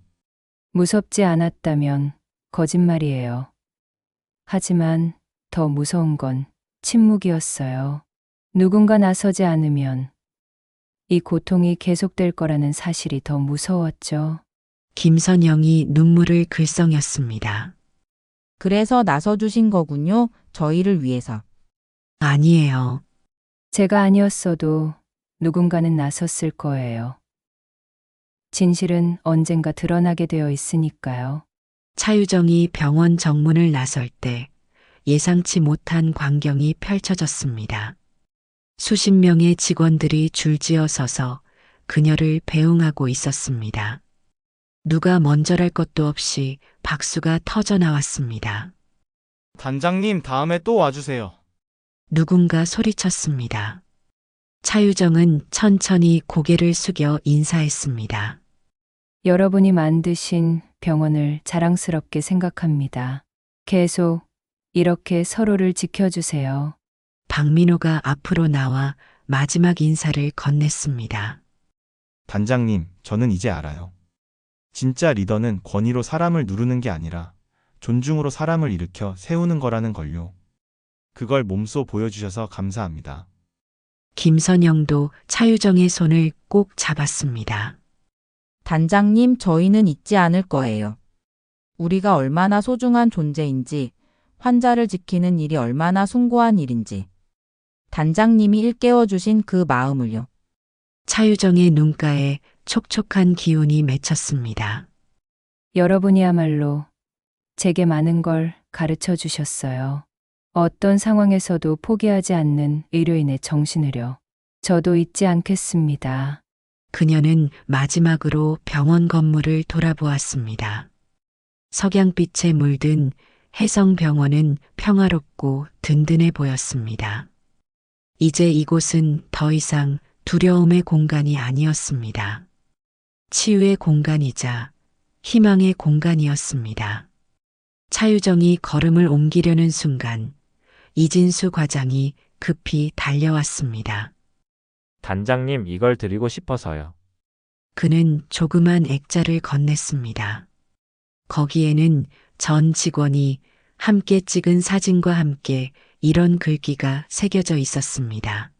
무섭지 않았다면 거짓말이에요. 하지만 더 무서운 건 침묵이었어요. 누군가 나서지 않으면 이 고통이 계속될 거라는 사실이 더 무서웠죠. 김선영이 눈물을 글썽였습니다. 그래서 나서주신 거군요. 저희를 위해서. 아니에요. 제가 아니었어도 누군가는 나섰을 거예요. 진실은 언젠가 드러나게 되어 있으니까요. 차유정이 병원 정문을 나설 때 예상치 못한 광경이 펼쳐졌습니다. 수십 명의 직원들이 줄지어 서서 그녀를 배웅하고 있었습니다. 누가 먼저랄 것도 없이 박수가 터져 나왔습니다. 단장님, 다음에 또 와주세요. 누군가 소리쳤습니다. 차유정은 천천히 고개를 숙여 인사했습니다. 여러분이 만드신 병원을 자랑스럽게 생각합니다. 계속 이렇게 서로를 지켜주세요. 박민호가 앞으로 나와 마지막 인사를 건넸습니다. 단장님, 저는 이제 알아요. 진짜 리더는 권위로 사람을 누르는 게 아니라 존중으로 사람을 일으켜 세우는 거라는 걸요. 그걸 몸소 보여주셔서 감사합니다. 김선영도 차유정의 손을 꼭 잡았습니다. 단장님, 저희는 잊지 않을 거예요. 우리가 얼마나 소중한 존재인지, 환자를 지키는 일이 얼마나 숭고한 일인지, 단장님이 일깨워 주신 그 마음을요. 차유정의 눈가에 촉촉한 기운이 맺혔습니다. 여러분이야말로 제게 많은 걸 가르쳐 주셨어요. 어떤 상황에서도 포기하지 않는 의료인의 정신을요. 저도 잊지 않겠습니다. 그녀는 마지막으로 병원 건물을 돌아보았습니다. 석양빛에 물든 혜성병원은 평화롭고 든든해 보였습니다. 이제 이곳은 더 이상 두려움의 공간이 아니었습니다. 치유의 공간이자 희망의 공간이었습니다. 차유정이 걸음을 옮기려는 순간 이진수 과장이 급히 달려왔습니다. 단장님, 이걸 드리고 싶어서요. 그는 조그만 액자를 건넸습니다. 거기에는 전 직원이 함께 찍은 사진과 함께 이런 글귀가 새겨져 있었습니다.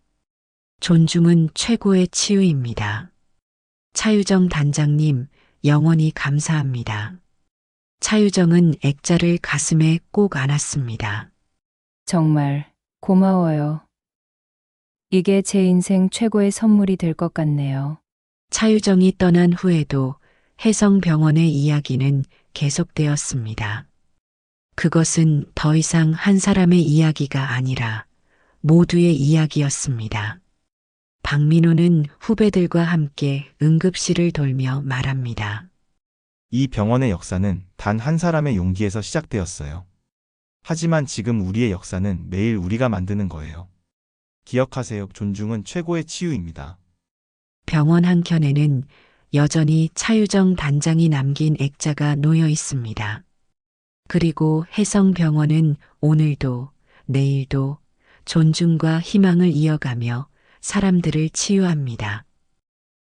존중은 최고의 치유입니다. 차유정 단장님, 영원히 감사합니다. 차유정은 액자를 가슴에 꼭 안았습니다. 정말 고마워요. 이게 제 인생 최고의 선물이 될 것 같네요. 차유정이 떠난 후에도 혜성병원의 이야기는 계속되었습니다. 그것은 더 이상 한 사람의 이야기가 아니라 모두의 이야기였습니다. 박민호는 후배들과 함께 응급실을 돌며 말합니다. 이 병원의 역사는 단 한 사람의 용기에서 시작되었어요. 하지만 지금 우리의 역사는 매일 우리가 만드는 거예요. 기억하세요. 존중은 최고의 치유입니다. 병원 한켠에는 여전히 차유정 단장이 남긴 액자가 놓여 있습니다. 그리고 혜성병원은 오늘도 내일도 존중과 희망을 이어가며 사람들을 치유합니다.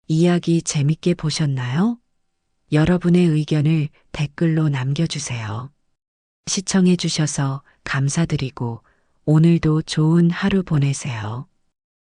이야기 재밌게 보셨나요? 여러분의 의견을 댓글로 남겨주세요. 시청해 주셔서 감사드리고 오늘도 좋은 하루 보내세요.